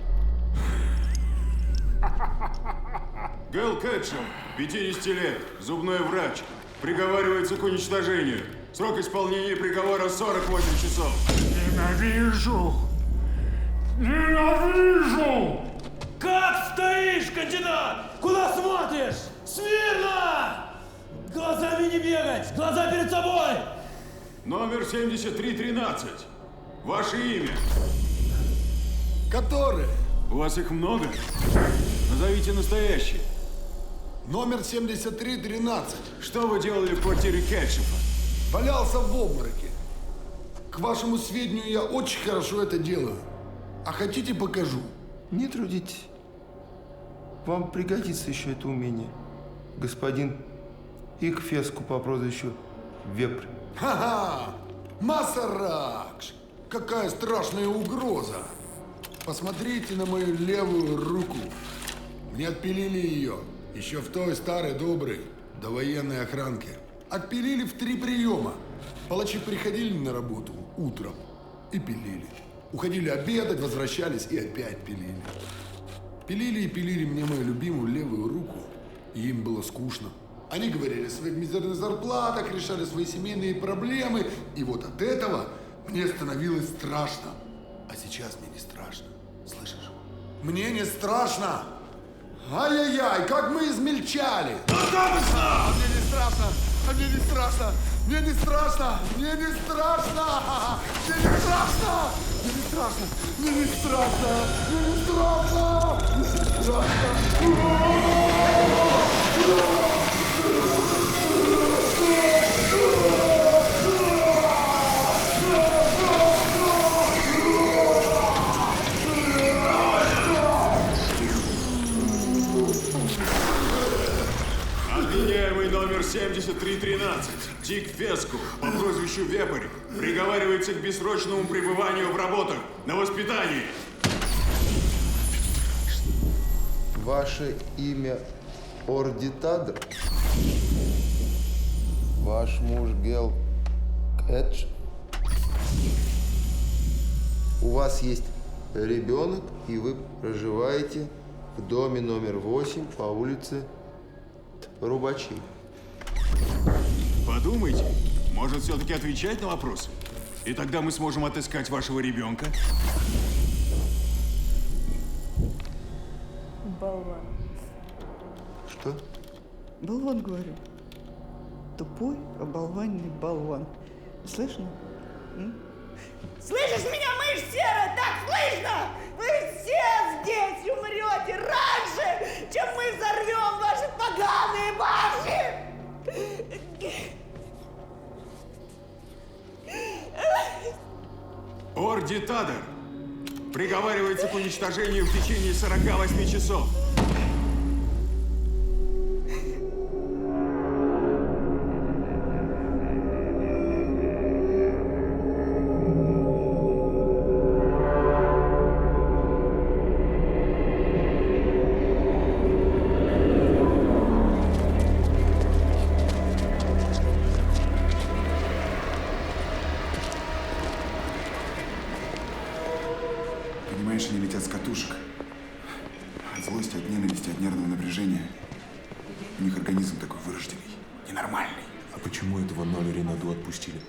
Гэл Кетчем, 50 лет, зубной врач. Приговаривается к уничтожению. Срок исполнения приговора 48 часов. Ненавижу! Ненавижу! Как стоишь, кандидат? Куда смотришь? Смирно! Глазами не бегать! Глаза перед собой! Номер 7313. Ваше имя? Которые? У вас их много? Назовите настоящие. Номер 7313. Что вы делали в квартире Кетчефа? Валялся в обмороке. К вашему сведению, я очень хорошо это делаю. А хотите, покажу? Не трудитесь. Вам пригодится еще это умение. Господин Ихфеску по прозвищу Вепрь. Ха-ха! Масаракш! Какая страшная угроза! Посмотрите на мою левую руку. Не отпилили ее. Еще в той старой доброй довоенной охранке. Отпилили в 3 приема. Палачи приходили на работу утром и пилили. Уходили обедать, возвращались и опять пилили. Пилили и пилили мне мою любимую левую руку. И им было скучно. Они говорили о своих мизерных зарплатах, решали свои семейные проблемы. И вот от этого мне становилось страшно. А сейчас мне не страшно. Слышишь? Мне не страшно! Ай-яй-яй, как мы измельчали! Достаточно! Мне не страшно! Мне не страшно! Мне не страшно! Мне не страшно! Мне не страшно! Мне не страшно! Мне не страшно! Мне не страшно! Мне не страшно! Обвиняемый номер 7313, Дик Феску, по прозвищу Вепрь, приговаривается к бессрочному пребыванию в работах на воспитании. Ваше имя Ордитадр? Ваш муж Гел Кэтч? У вас есть ребенок, и вы проживаете в доме номер 8 по улице Рубачей. Подумайте, может все-таки отвечать на вопросы? И тогда мы сможем отыскать вашего ребенка. Болван. Что? Болван, говорю. Тупой, оболваненный болван. Слышно? Слышишь меня, мышь серая? Так слышно? Вы все здесь умрете раньше, чем мы взорвем ваши поганые башни! Ордитадр приговаривается к уничтожению в течение 48 часов. Понимаешь, они летят с катушек. От злости, от ненависти, от нервного напряжения. У них организм такой вырожденный, ненормальный. А почему этого Ноля Ренаду отпустили?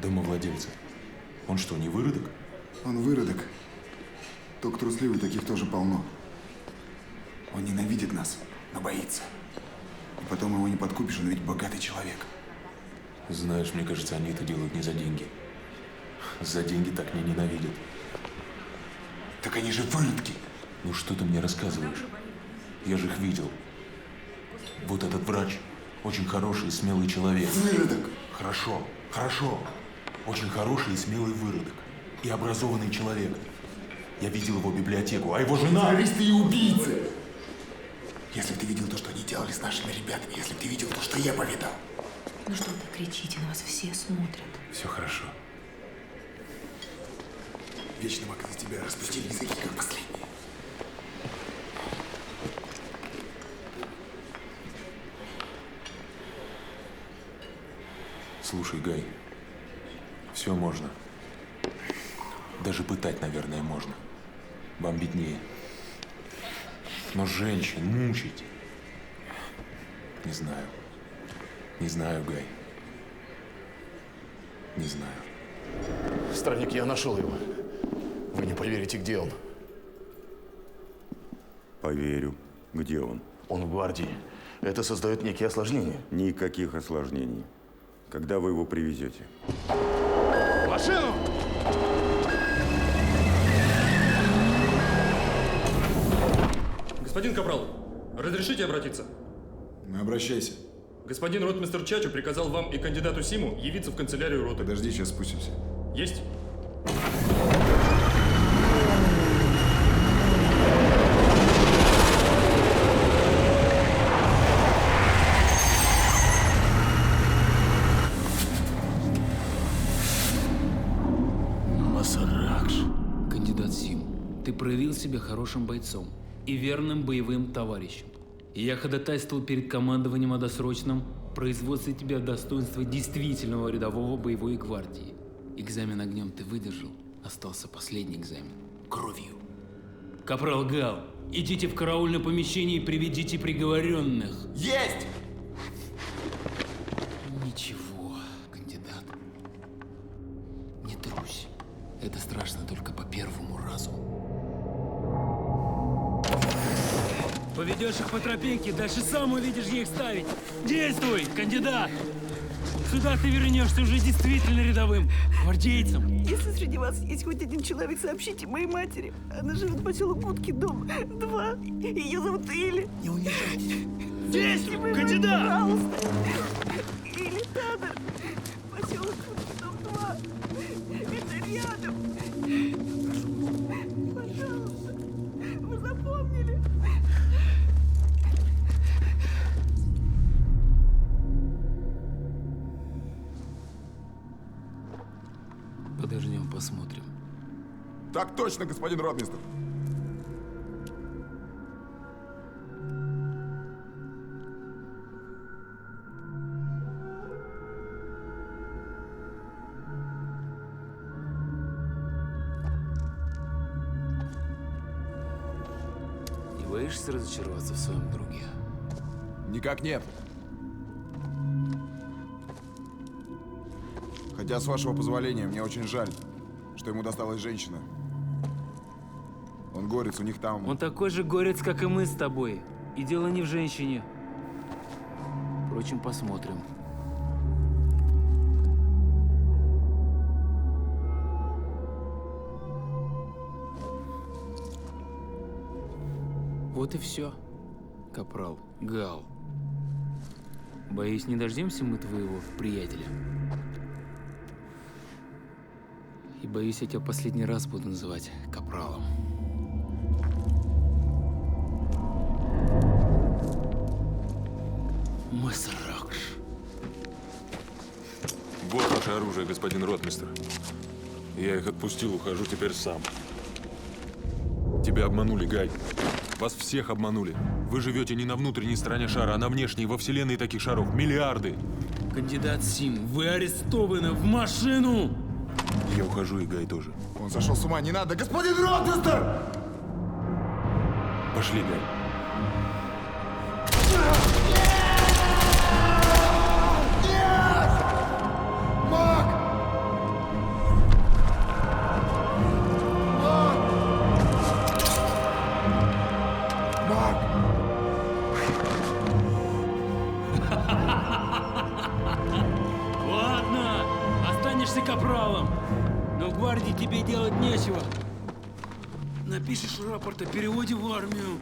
Домовладельца. Он что, не выродок? Он выродок. Только трусливый, таких тоже полно. Он ненавидит нас, но боится. И потом его не подкупишь, он ведь богатый человек. Знаешь, мне кажется, они это делают не за деньги. За деньги так не ненавидят. Так они же выродки. Ну что ты мне рассказываешь? Я же их видел. Вот этот врач очень хороший и смелый человек. Выродок. Хорошо, хорошо. Очень хороший и смелый выродок. И образованный человек. Я видел его библиотеку, а его жена... Террористы и убийцы. Если бы ты видел то, что они делали с нашими ребятами, если бы ты видел то, что я повидал. Ну что вы кричите, на вас все смотрят. Все хорошо. Вечно мы из тебя распустили языки, как последние. Слушай, Гай, все можно. Даже пытать, наверное, можно. Вам виднее. Но женщин мучить... Не знаю. Не знаю, Гай. Не знаю. Странник, я нашел его. Вы не поверите, где он. Поверю. Где он? Он в гвардии. Это создает некие осложнения. Никаких осложнений. Когда вы его привезете? Машину! Господин Капрал, разрешите обратиться? Обращайся. Господин ротмистр Чачу приказал вам и кандидату Симу явиться в канцелярию роты. Подожди, сейчас спустимся. Есть. Масаракш. Кандидат Сим, ты проявил себя хорошим бойцом. и верным боевым товарищем. И я ходатайствовал перед командованием о досрочном производстве тебя в достоинство действительного рядового боевой гвардии. Экзамен огнем ты выдержал, остался последний экзамен – кровью. Капрал Гал, идите в караульное помещение и приведите приговоренных. Есть! Ничего, кандидат. Не трусь. Это страшно только по первому разу. Поведешь их по тропинке, дальше сам увидишь, где их ставить. Действуй, кандидат! Сюда ты вернешься уже действительно рядовым гвардейцем. Если среди вас есть хоть один человек, сообщите моей матери. Она живет в поселок Гудки, дом 2. Ее зовут Или. Не унижайтесь. Действуй, кандидат! Пожалуйста. Или Тадр. Поселок Гудки, дом 2. Это рядом. Пожалуйста. Вы запомнили? Подождем, посмотрим. Так точно, господин ротмистр. Не боишься разочароваться в своем друге? Никак нет. Хотя, с вашего позволения, мне очень жаль, что ему досталась женщина. Он горец, у них там... Он такой же горец, как и мы с тобой. И дело не в женщине. Впрочем, посмотрим. Вот и все, капрал Гал. Боюсь, не дождемся мы твоего приятеля. И боюсь, я тебя последний раз буду называть капралом. Масаракш. Вот ваше оружие, господин ротмистр. Я их отпустил, ухожу теперь сам. Тебя обманули, Гай. Вас всех обманули. Вы живете не на внутренней стороне шара, а на внешней. Во вселенной таких шаров миллиарды. Кандидат Сим, вы арестованы! В машину! Я ухожу, и Гай тоже. Он сошел с ума, не надо! Господин ротмистр! Пошли, Гай. Ладно, останешься капралом. Но в гвардии тебе делать нечего. Напишешь рапорт о переводе в армию.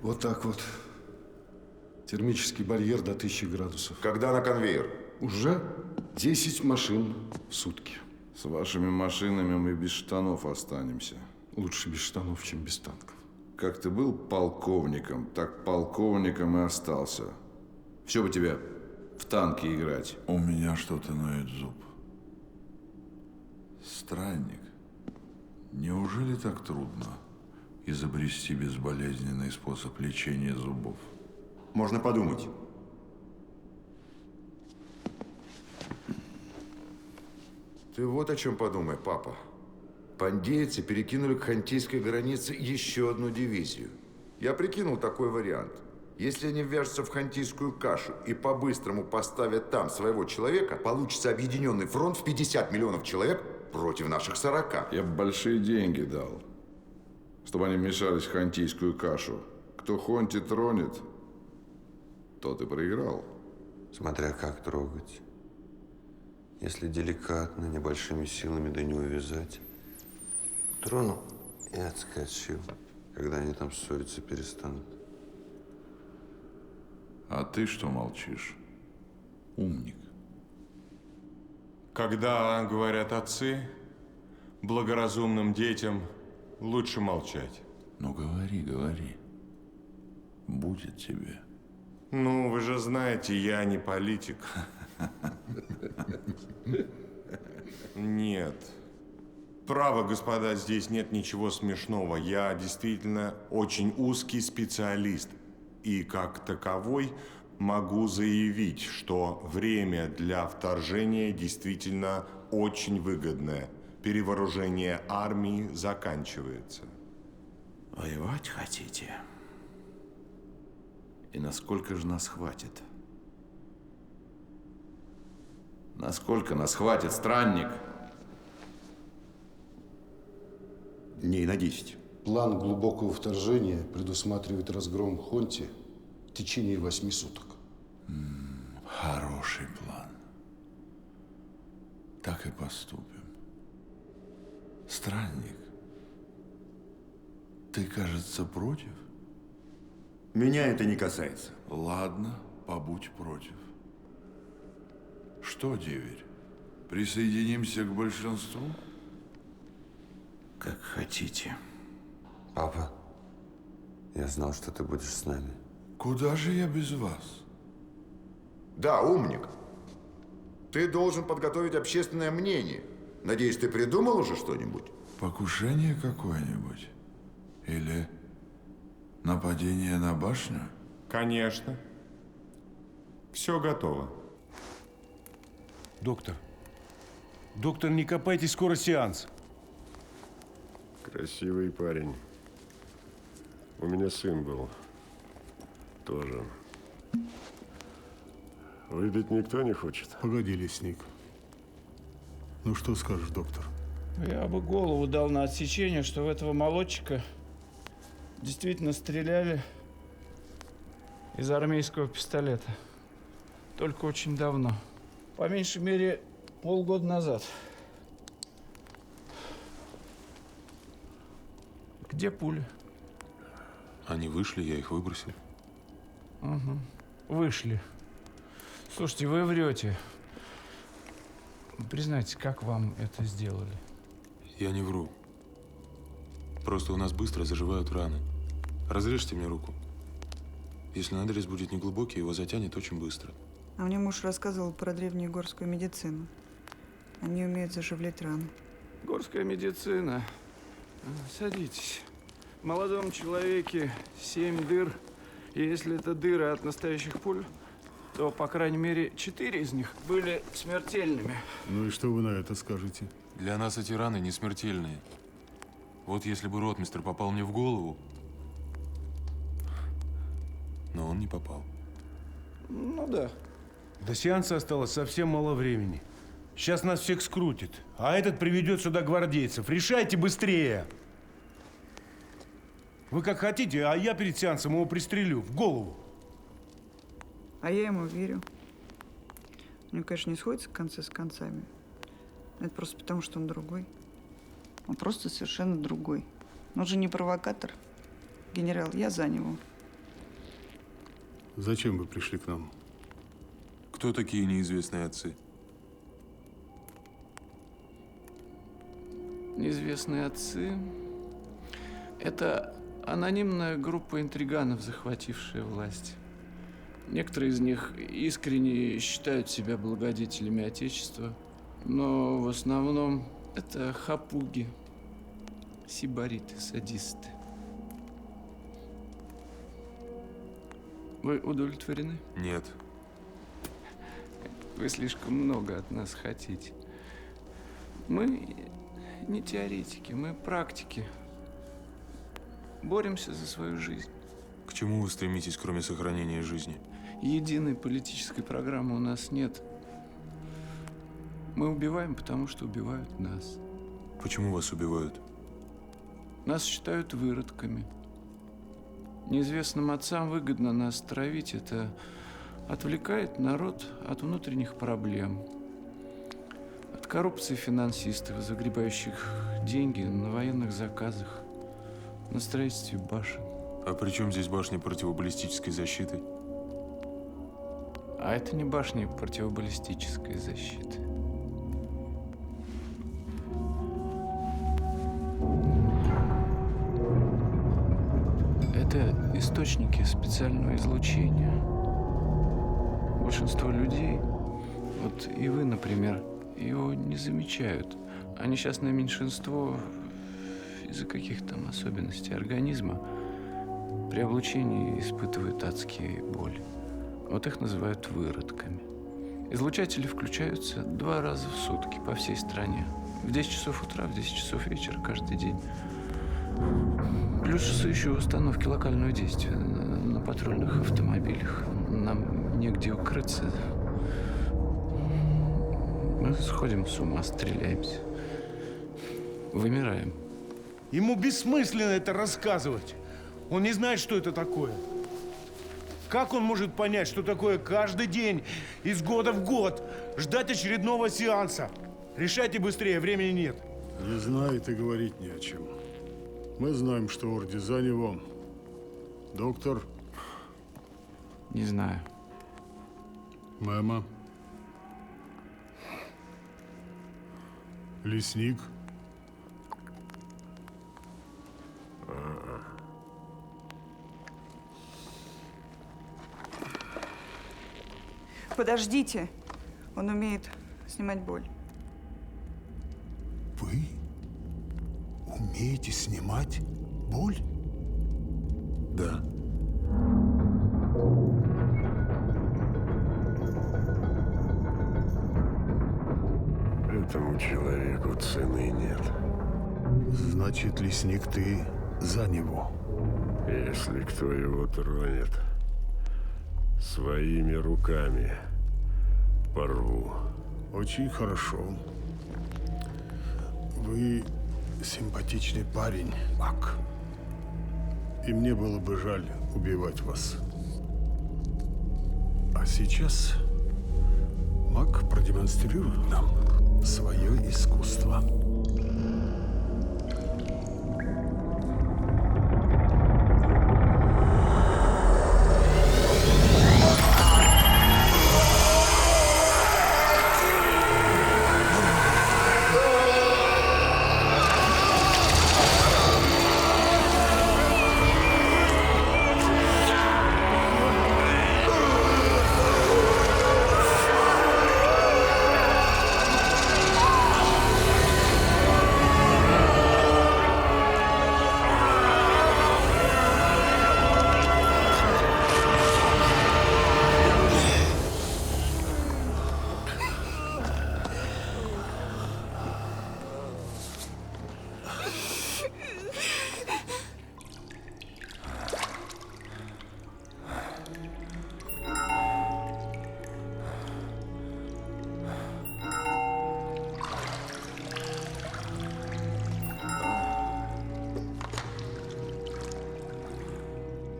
Вот так вот. Термический барьер до 1000 градусов. Когда на конвейер? Уже 10 машин в сутки. С вашими машинами мы без штанов останемся. Лучше без штанов, чем без танков. Как ты был полковником, так полковником и остался. Все бы тебе в танки играть. У меня что-то ноет зуб. Странник, неужели так трудно изобрести безболезненный способ лечения зубов? Можно подумать. Ты вот о чем подумай, папа. Пандейцы перекинули к хантийской границе еще одну дивизию. Я прикинул такой вариант. Если они ввяжутся в хантийскую кашу и по-быстрому поставят там своего человека, получится объединенный фронт в 50 миллионов человек против наших 40. Я бы большие деньги дал, чтобы они вмешались в хантийскую кашу. Кто Хонти тронет, тот и проиграл. Смотря как трогать. Если деликатно, небольшими силами, да не увязать. Тронул и отскочил, когда они там ссориться перестанут. А ты что молчишь? Умник. Когда говорят отцы, благоразумным детям лучше молчать. Ну говори, говори. Будет тебе. Ну, вы же знаете, я не политик. Нет. Право, господа, здесь нет ничего смешного. Я действительно очень узкий специалист. И как таковой могу заявить, что время для вторжения действительно очень выгодное. Перевооружение армии заканчивается. Воевать хотите? И насколько же нас хватит? Насколько нас хватит, странник? Дней на 10. План глубокого вторжения предусматривает разгром Хонти в течение 8 суток. Хороший план. Так и поступим. Странник, ты, кажется, против? Меня это не касается. Ладно, побудь против. Что, деверь, присоединимся к большинству? Как хотите. Папа, я знал, что ты будешь с нами. Куда же я без вас? Да, умник. Ты должен подготовить общественное мнение. Надеюсь, ты придумал уже что-нибудь? Покушение какое-нибудь? Или нападение на башню? Конечно. Все готово. Доктор. Доктор, не копайтесь, скоро сеанс. Красивый парень. У меня сын был. Тоже. Выпить никто не хочет. Погоди, лесник. Ну что скажешь, доктор? Я бы голову дал на отсечение, что в этого молодчика действительно стреляли из армейского пистолета. Только очень давно. По меньшей мере, полгода назад. Где пули? Они вышли, я их выбросил. Угу. Вышли. Слушайте, вы врете. Признайтесь, как вам это сделали? Я не вру. Просто у нас быстро заживают раны. Разрежьте мне руку. Если надрез будет неглубокий, его затянет очень быстро. А мне муж рассказывал про древнюю горскую медицину. Они умеют заживлять раны. Горская медицина. Садитесь. В молодом человеке 7 дыр. И если это дыры от настоящих пуль, то, по крайней мере, 4 из них были смертельными. Ну и что вы на это скажете? Для нас эти раны не смертельные. Вот если бы ротмистр попал мне в голову, но он не попал. Ну да. До сеанса осталось совсем мало времени. Сейчас нас всех скрутит, а этот приведет сюда гвардейцев. Решайте быстрее! Вы как хотите, а я перед сеансом его пристрелю в голову. А я ему верю. У него, конечно, не сходятся концы с концами. Но это просто потому, что он другой. Он просто совершенно другой. Он же не провокатор. Генерал, я за него. Зачем вы пришли к нам? Кто такие неизвестные отцы? Неизвестные отцы – это анонимная группа интриганов, захватившая власть. Некоторые из них искренне считают себя благодетелями Отечества, но в основном это хапуги, сибариты, садисты. Вы удовлетворены? Нет. Вы слишком много от нас хотите. Мы не теоретики, мы практики. Боремся за свою жизнь. К чему вы стремитесь, кроме сохранения жизни? Единой политической программы у нас нет. Мы убиваем, потому что убивают нас. Почему вас убивают? Нас считают выродками. Неизвестным отцам выгодно нас травить. Это отвлекает народ от внутренних проблем. От коррупции финансистов, загребающих деньги на военных заказах, на строительстве башен. А при чем здесь башня противобаллистической защиты? А это не башни противобаллистической защиты. Это источники специального излучения. Большинство людей, вот и вы, например, его не замечают. А несчастное меньшинство из-за каких-то там особенностей организма при облучении испытывает адские боли. Вот их называют выродками. Излучатели включаются 2 раза в сутки по всей стране. В 10 часов утра, в 10 часов вечера каждый день. Плюс еще установки локального действия на патрульных автомобилях. Нам негде укрыться. Мы сходим с ума, стреляемся. Вымираем. Ему бессмысленно это рассказывать. Он не знает, что это такое. Как он может понять, что такое каждый день, из года в год, ждать очередного сеанса? Решайте быстрее, времени нет. Не знает и говорить не о чем. Мы знаем, что Орди за него. Доктор? Не знаю. Мама? Лесник? Подождите. Он умеет снимать боль. Вы умеете снимать боль? Да. Этому человеку цены нет. Значит, лесник, ты за него. Если кто его тронет, своими руками порву. Очень хорошо. Вы симпатичный парень, Мак. И мне было бы жаль убивать вас. А сейчас Мак продемонстрирует нам свое искусство.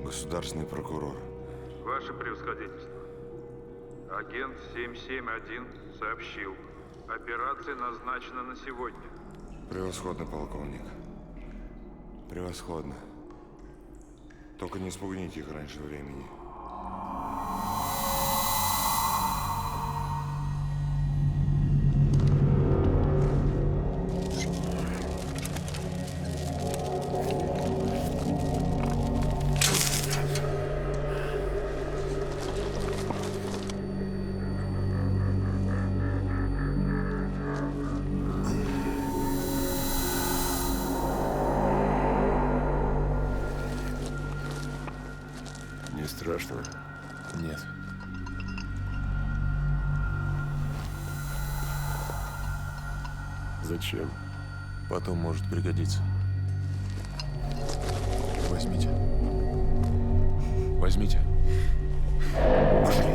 Государственный прокурор. Ваше превосходительство. Агент 771 сообщил. Операция назначена на сегодня. Превосходно, полковник. Превосходно. Только не спугните их раньше времени. Страшно? Нет. Зачем? Потом может пригодиться. Возьмите. Возьмите. Пошли.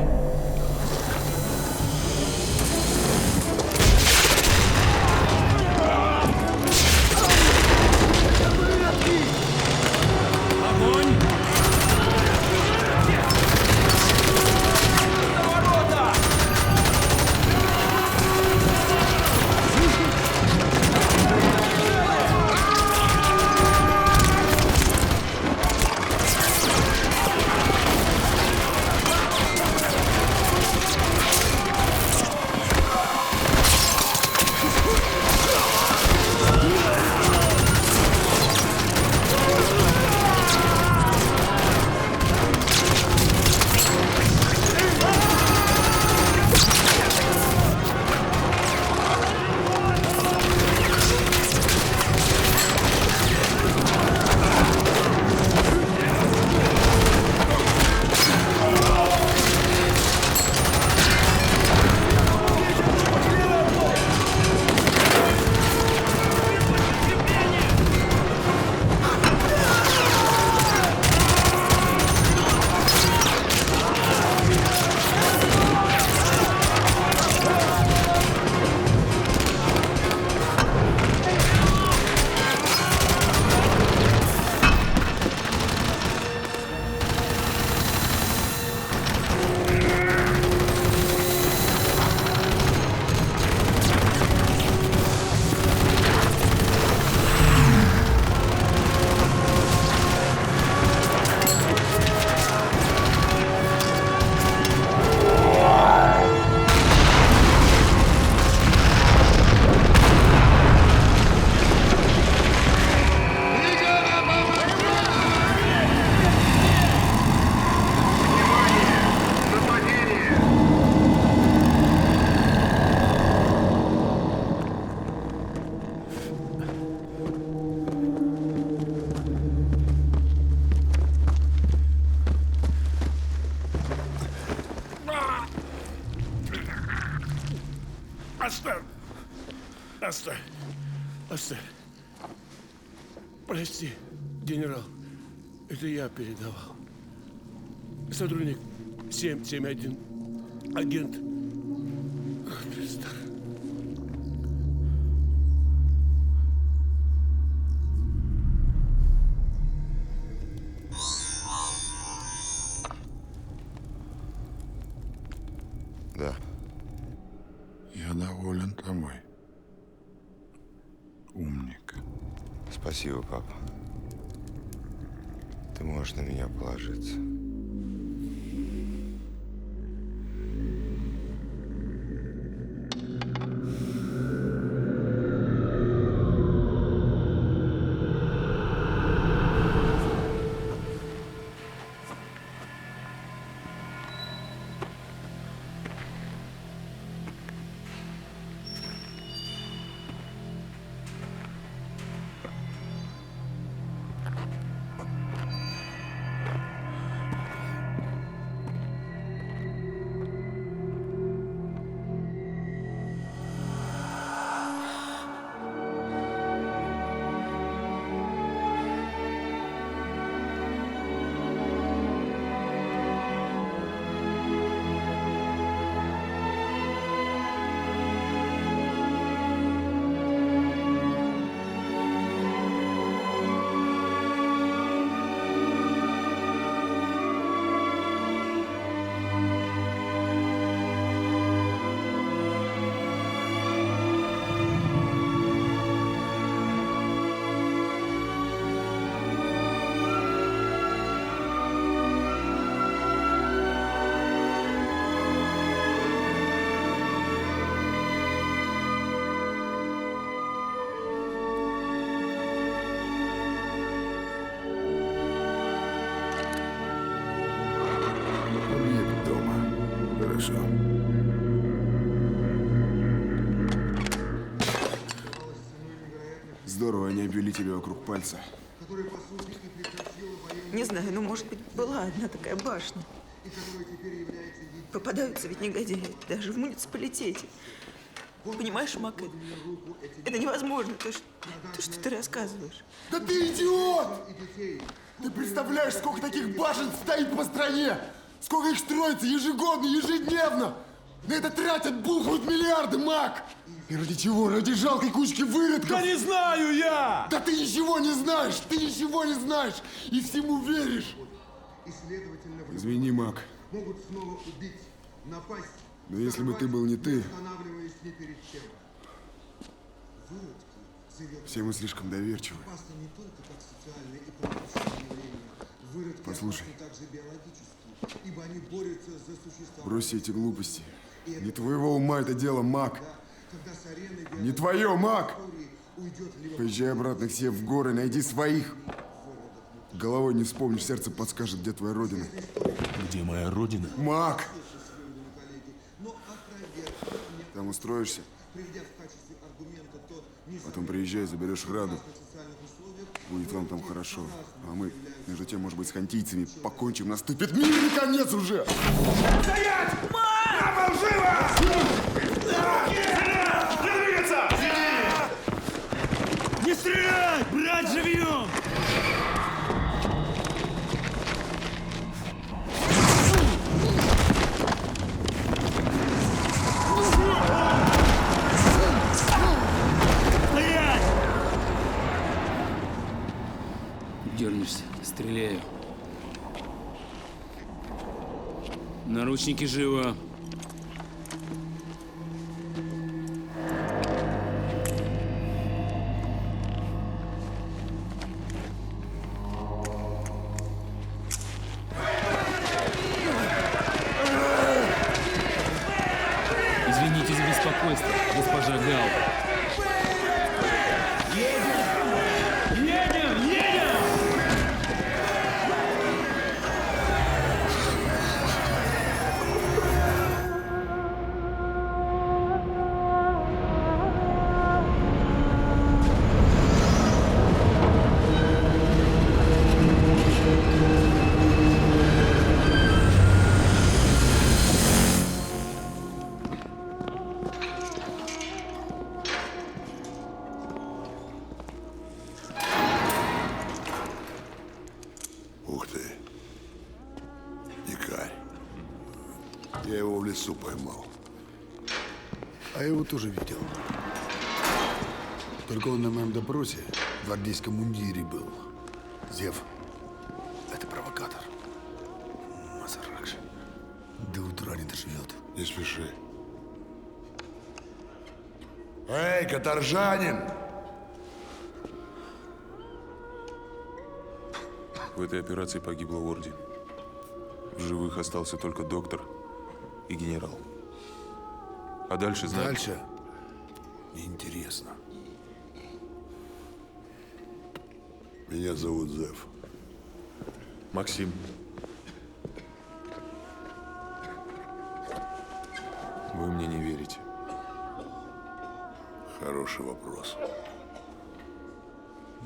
Оставь! Оставь! Оставь! Прости, генерал. Это я передавал. Сотрудник 771. Агент. Ротмистр. Да. Я доволен тобой. Умник. Спасибо, папа. Ты можешь на меня положиться. Объект дома. Хорошо. Здорово, они обвели тебя вокруг пальца. Не знаю, ну, может быть, была одна такая башня. Попадаются ведь негодяи, даже в муниципалитете. Понимаешь, Мак, это невозможно, то, что ты рассказываешь. Да ты идиот! Ты представляешь, сколько таких башен стоит по стране? Сколько их строится ежегодно, ежедневно? На это тратят, бухают миллиарды, Мак! И ради чего? Ради жалкой кучки выродков? Да не знаю я! Да ты ничего не знаешь! Ты ничего не знаешь! И всему веришь! Извини, Мак. Могут снова убить, напасть. Но если бы ты был не ты, Останавливаясь ни перед чем. Выродки все мы слишком доверчивы. опасны не только как социальное и политическое явление. Выродки Послушай. опасны также биологически, ибо они борются за существование. Брось все эти глупости. Не твоего ума это дело, Мак. Когда с арены Не твое, Мак! уйдет либо Поезжай обратно к себе в горы, найди своих. Головой не вспомнишь, сердце подскажет, где твоя родина. Где моя родина? Мак! Там устроишься, приведя в качестве аргумента тот потом приезжай, заберешь Раду. Будет вам там хорошо. А мы, между тем, может быть, с хантийцами покончим. Наступит мирный конец уже! Стоять! На пол, живо! Не двигаться! Не стрелять! Брать живьем! Дернешься, стреляю. Наручники живо. Извините за беспокойство, госпожа Гал. Едем! Едем! Я его в лесу поймал. А я его тоже видел. Только он на моем допросе в гвардейском мундире был. Зев, это провокатор. Масаракш. До утра не доживет. Не спеши. Эй, каторжанин! В этой операции погибло Орди. В живых остался только доктор и генерал. А дальше знаешь? Дальше неинтересно. Меня зовут Зев. Максим. Вы мне не верите. Хороший вопрос.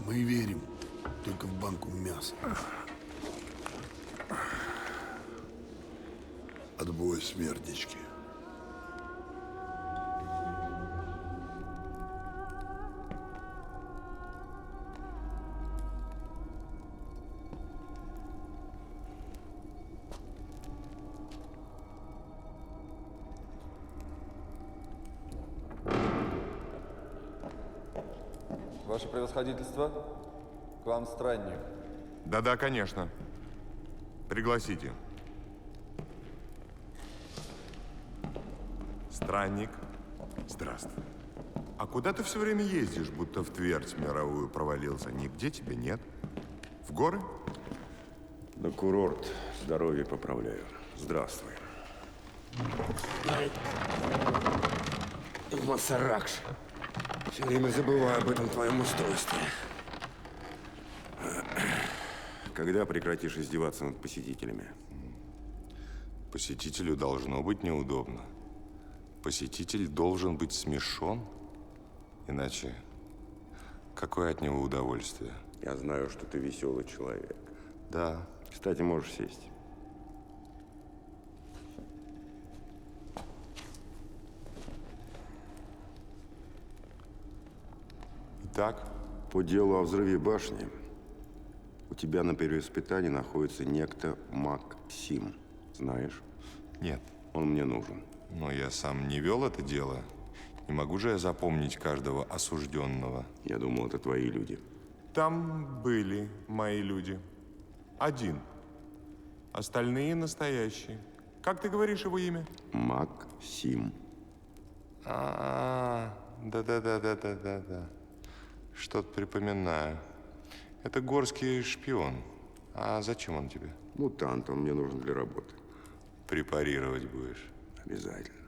Мы верим только в банку мяса. Отбой, смертнички. Ваше превосходительство, к вам странник. Да-да, конечно. Пригласите. Странник, здравствуй. А куда ты все время ездишь, будто в Твердь мировую провалился? Нигде тебя нет? В горы? На курорт. Здоровье поправляю. Здравствуй. Масаракш. Все время забываю об этом твоем устройстве. Когда прекратишь издеваться над посетителями? Посетителю должно быть неудобно. Посетитель должен быть смешон. Иначе какое от него удовольствие? Я знаю, что ты веселый человек. Да. Кстати, можешь сесть. Итак? По делу о взрыве башни у тебя на перевоспитании находится некто Максим. Знаешь? Нет. Он мне нужен. Но я сам не вел это дело. Не могу же я запомнить каждого осужденного. Я думал, это твои люди. Там были мои люди. Один. Остальные настоящие. Как ты говоришь его имя? Максим. Да. Что-то припоминаю. Это горский шпион. А зачем он тебе? Мутант, он мне нужен для работы. Препарировать будешь? Обязательно.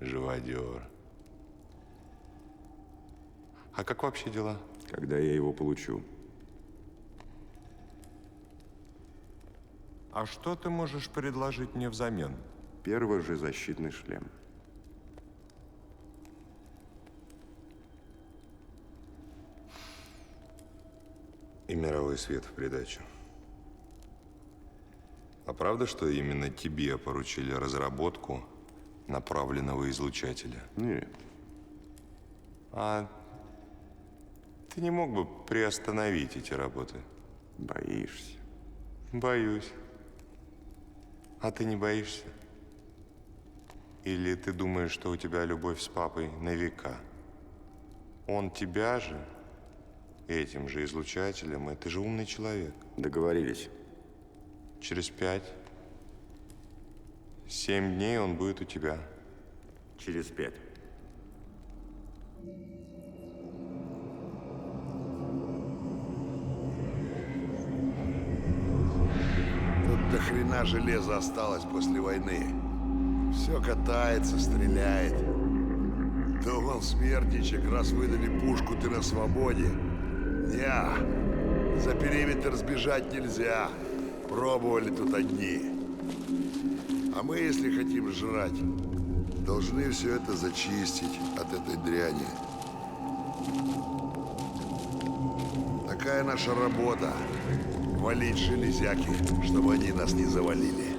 Живодер. А как вообще дела? Когда я его получу. А что ты можешь предложить мне взамен? Первый же защитный шлем. И мировой свет в придачу. А правда, что именно тебе поручили разработку направленного излучателя? Нет. А ты не мог бы приостановить эти работы? Боишься? Боюсь. А ты не боишься? Или ты думаешь, что у тебя любовь с папой на века? Он тебя же, этим же излучателем, и ты же умный человек. Договорились. Через 5-7 дней он будет у тебя. Через 5. Тут до хрена железа осталось после войны. Все катается, стреляет. Думал, смертничек, раз выдали пушку, ты на свободе. Неа, за периметр сбежать нельзя. Пробовали тут одни. А мы, если хотим жрать, должны все это зачистить от этой дряни. Такая наша работа. Валить железяки, чтобы они нас не завалили.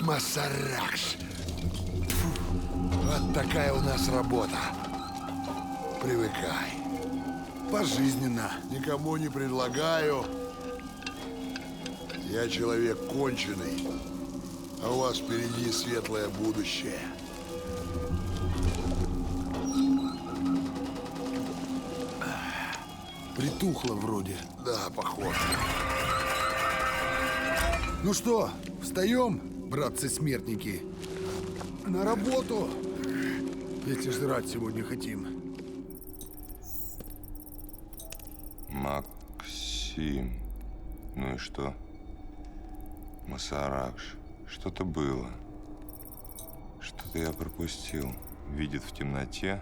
Масаракш. Фу. Вот такая у нас работа. Привыкай. Пожизненно. Никому не предлагаю. Я человек конченый, а у вас впереди светлое будущее. Притухло вроде. Да, похоже. Ну что, встаем, братцы-смертники? На работу, если жрать сегодня хотим. Максим. Ну и что? Масаракш. Что-то было. Что-то я пропустил. Видит в темноте.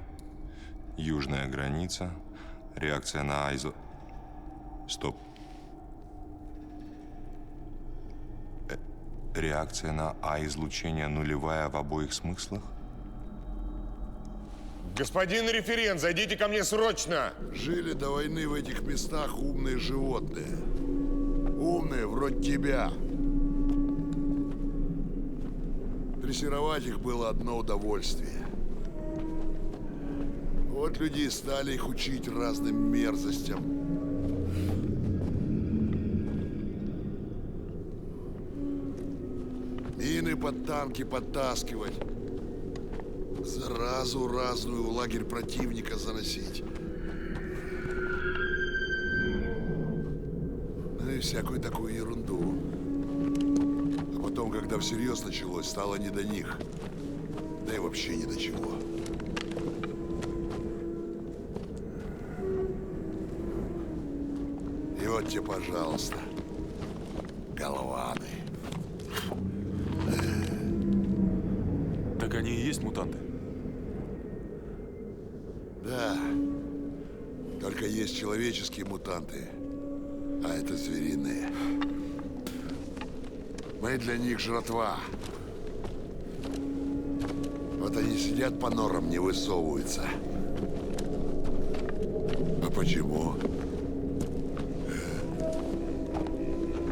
Южная граница. Реакция на айзо... Стоп. Реакция на А-излучение нулевая в обоих смыслах? Господин референт, зайдите ко мне срочно! Жили до войны в этих местах умные животные. Умные, вроде тебя. Дрессировать их было одно удовольствие. Вот люди и стали их учить разным мерзостям. Мины под танки подтаскивать. Заразу разную в лагерь противника заносить. Ну и всякую такую ерунду. А потом, когда всерьез началось, стало не до них. Да и вообще ни до чего. И вот тебе, пожалуйста, голованы. Так они и есть мутанты? Да. Только есть человеческие мутанты, а это звериные. Мы для них жратва. Вот они сидят по норам, не высовываются. А почему?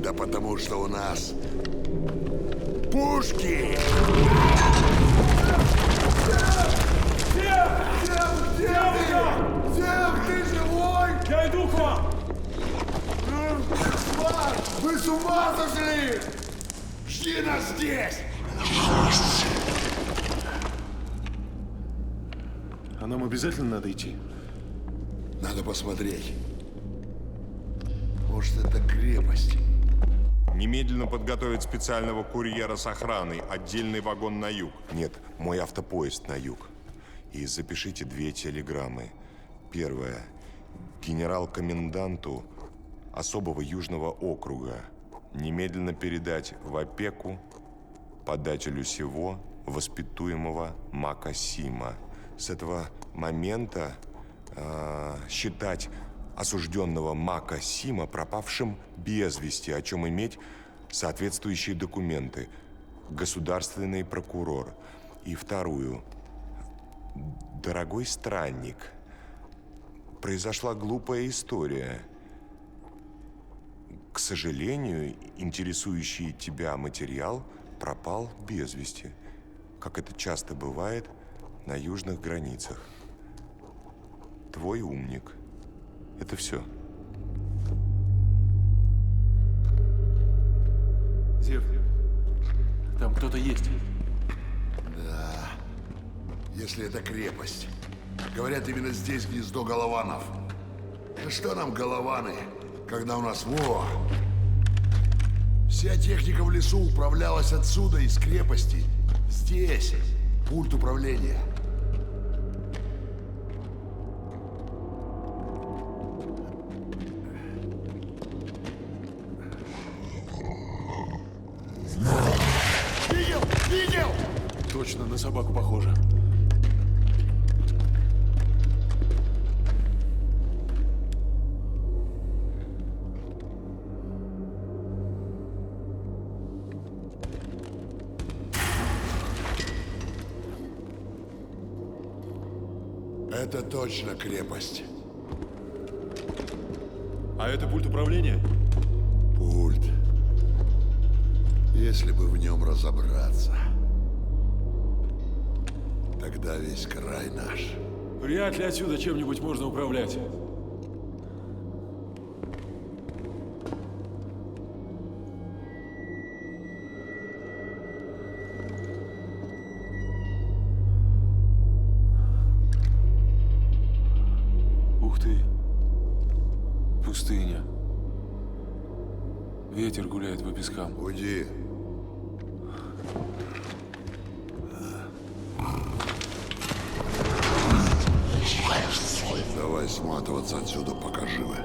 Да потому что у нас пушки! Зев, ты живой? Я иду к вам! Вы с ума сошли! Жди нас здесь! А нам обязательно надо идти? Надо посмотреть. Может, это крепость? Немедленно подготовить специального курьера с охраной, отдельный вагон на юг. Нет, мой автопоезд на юг. И запишите 2 телеграммы. Первая. Генерал-коменданту особого южного округа. Немедленно передать в опеку подателю сего воспитуемого Максима. С этого момента считать осужденного Максима пропавшим без вести, о чем иметь соответствующие документы. Государственный прокурор. И вторую. Дорогой странник, произошла глупая история. К сожалению, интересующий тебя материал пропал без вести, как это часто бывает на южных границах. Твой умник. Это все. Зев, там кто-то есть. Да. Если это крепость. Говорят, именно здесь гнездо голованов. Да что нам голованы, когда у нас вся техника в лесу управлялась отсюда, из крепости. Здесь пульт управления. Видел! Точно на собаку похоже. Это точно крепость. А это пульт управления? Пульт. Если бы в нем разобраться, тогда весь край наш. Вряд ли отсюда чем-нибудь можно управлять. Ух ты. Пустыня. Ветер гуляет по пескам. Уйди. Давай сматываться отсюда, пока живы.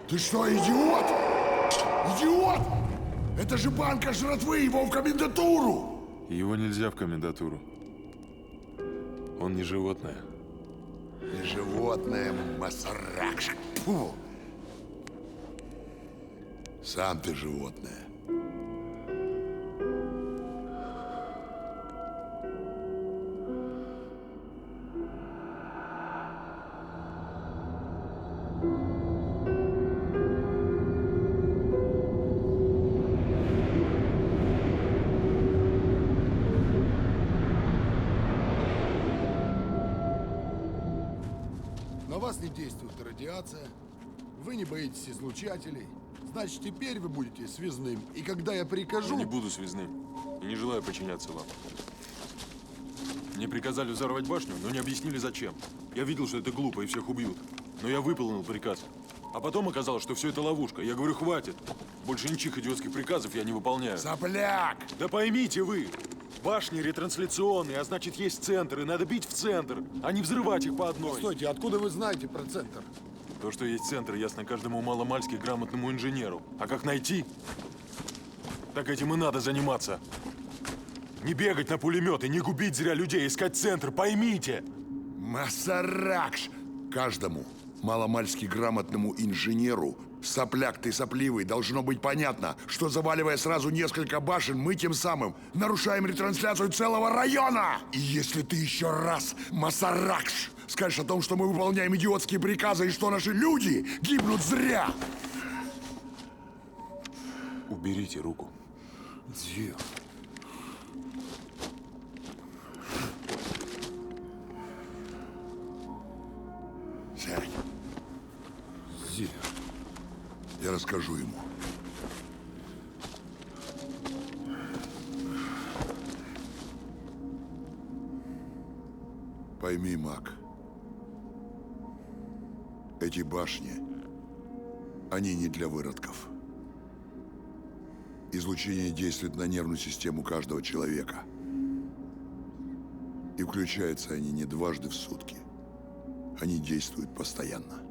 Ты что, идиот? Идиот! Это же банка жратвы, его в комендатуру! Его нельзя в комендатуру. Он не животное. Не животное, Масаракш. Фу. Сам ты животное. На вас не действует радиация, вы не боитесь излучателей, значит, теперь вы будете связным. И когда я прикажу... Я не буду связным и не желаю подчиняться вам. Мне приказали взорвать башню, но не объяснили зачем. Я видел, что это глупо и всех убьют. Но я выполнил приказ. А потом оказалось, что все это ловушка. Я говорю, хватит. Больше ничьих идиотских приказов я не выполняю. Сопляк! Да поймите вы, башни ретрансляционные, а значит есть центр, и надо бить в центр, а не взрывать их по одной. Стойте, откуда вы знаете про центр? То, что есть центр, ясно каждому маломальски грамотному инженеру. А как найти? Так этим и надо заниматься. Не бегать на пулеметы, не губить зря людей, искать центр, поймите! Масаракш! Каждому маломальски грамотному инженеру, сопляк ты сопливый, должно быть понятно, что заваливая сразу несколько башен, мы тем самым нарушаем ретрансляцию целого района! И если ты еще раз, Масаракш, скажешь о том, что мы выполняем идиотские приказы и что наши люди гибнут зря! Уберите руку. Дьявол. Сядь. Зир. Я расскажу ему. Пойми, маг, эти башни, они не для выродков. Излучение действует на нервную систему каждого человека. И включаются они не дважды в сутки. Они действуют постоянно.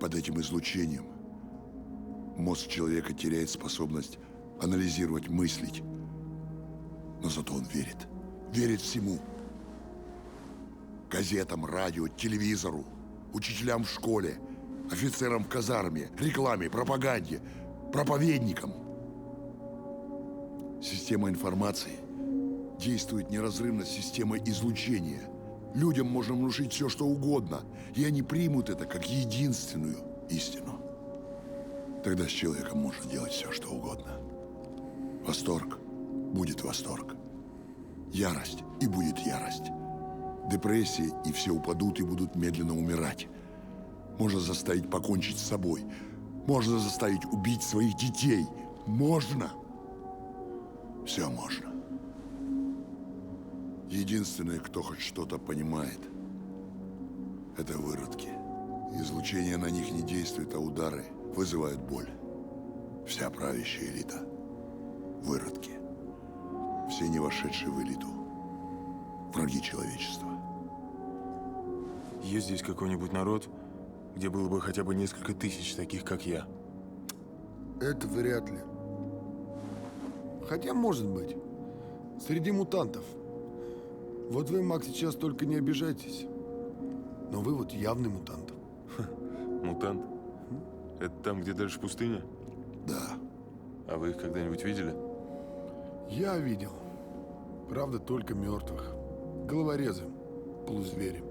под этим излучением мозг человека теряет способность анализировать, мыслить. Но зато он верит. Верит всему. Газетам, радио, телевизору, учителям в школе, офицерам в казарме, рекламе, пропаганде, проповедникам. Система информации действует неразрывно с системой излучения. Людям можно внушить все, что угодно, и они примут это как единственную истину. Тогда с человеком можно делать все, что угодно. Восторг будет восторг. Ярость и будет ярость. Депрессия, и все упадут и будут медленно умирать. Можно заставить покончить с собой. Можно заставить убить своих детей. Можно. Все можно. Единственное, кто хоть что-то понимает, это выродки. Излучение на них не действует, а удары вызывают боль. Вся правящая элита – выродки. Все не вошедшие в элиту – враги человечества. Есть здесь какой-нибудь народ, где было бы хотя бы несколько тысяч таких, как я? Это вряд ли. Хотя, может быть, среди мутантов. Вот вы, Макс, сейчас только не обижайтесь. Но вы вот явный мутант. Мутант? Это там, где дальше пустыня? Да. А вы их когда-нибудь видели? Я видел. Правда, только мертвых. Головорезы, полузвери.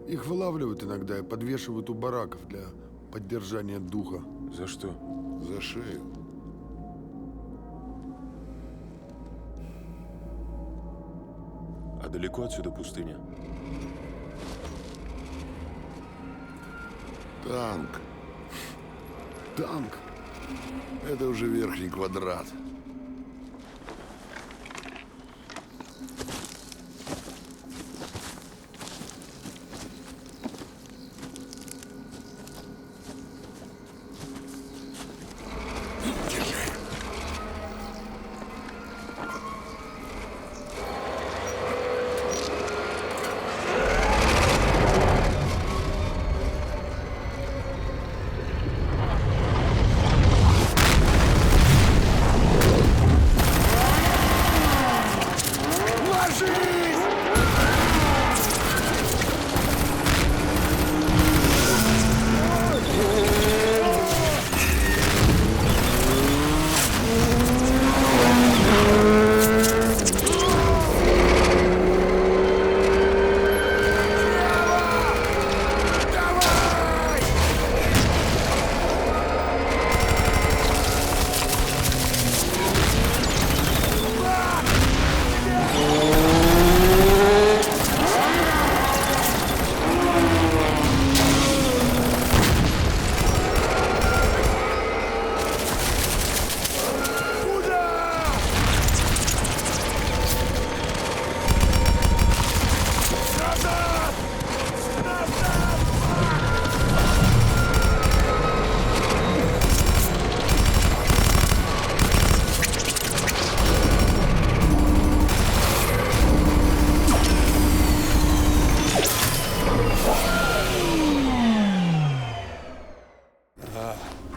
Их вылавливают иногда и подвешивают у бараков для поддержания духа. За что? За шею. А далеко отсюда пустыня? Танк. Танк. Это уже верхний квадрат.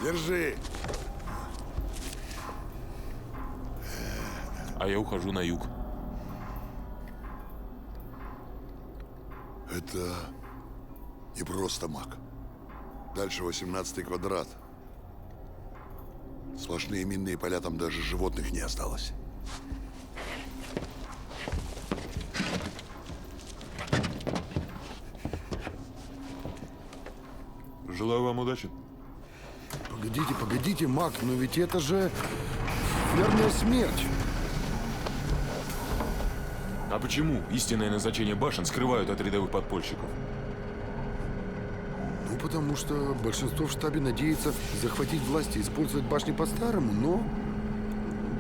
Держи. А я ухожу на юг. Это не просто маг. Дальше 18-й квадрат. Сплошные минные поля, там даже животных не осталось. Желаю вам удачи. Погодите, погодите, маг, но ведь это же верная смерть. А почему истинное назначение башен скрывают от рядовых подпольщиков? Ну, потому что большинство в штабе надеется захватить власть и использовать башни по-старому, но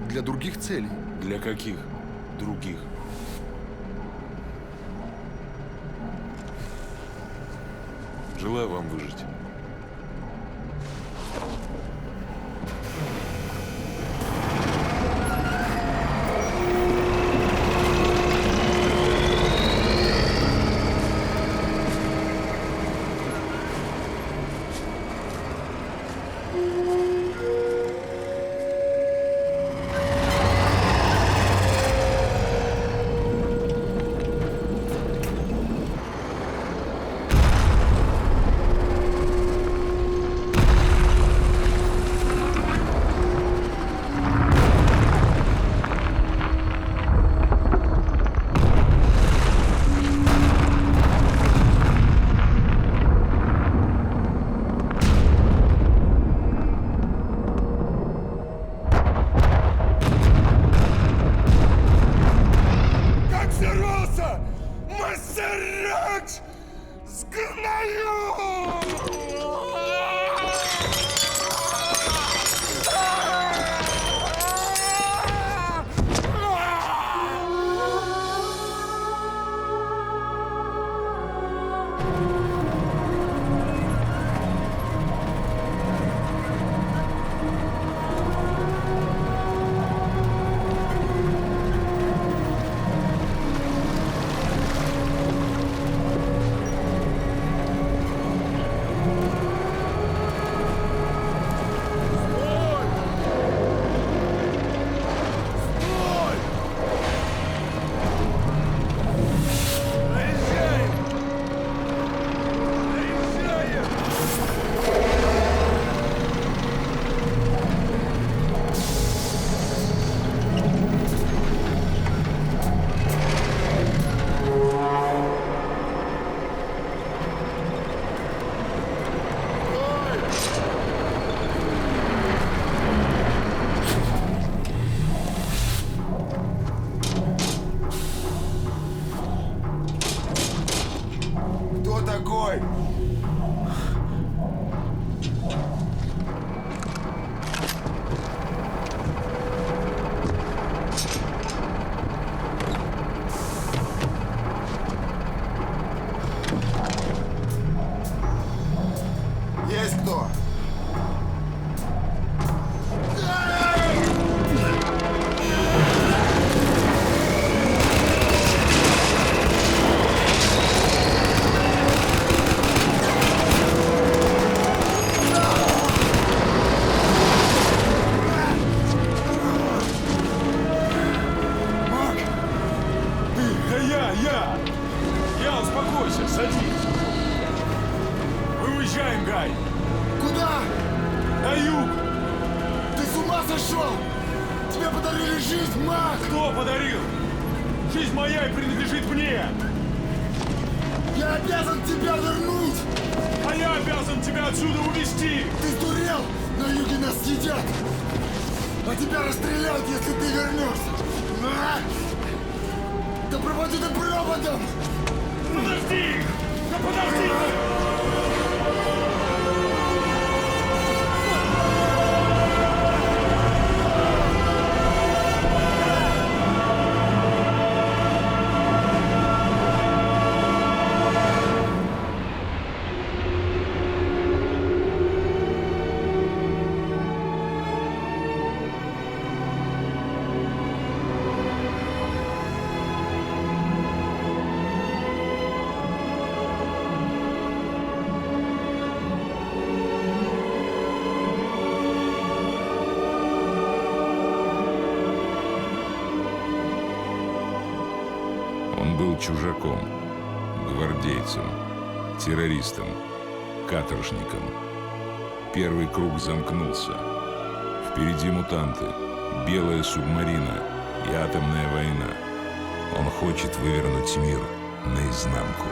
для других целей. Для каких других? Желаю вам выжить. Кто такой? Есть кто? Я, успокойся, садись. Мы уезжаем, Гай. Куда? На юг. Ты с ума сошел? Тебе подарили жизнь, Мак! Кто подарил? Жизнь моя и принадлежит мне. Я обязан тебя вернуть! А я обязан тебя отсюда увезти. Ты сдурел? На юге нас съедят! А тебя расстреляют, если ты вернешься! Да проводи ты проводом! Подожди! Да подожди! Он был чужаком, гвардейцем, террористом, каторжником. Первый круг замкнулся. Впереди мутанты, белая субмарина и атомная война. Он хочет вывернуть мир наизнанку.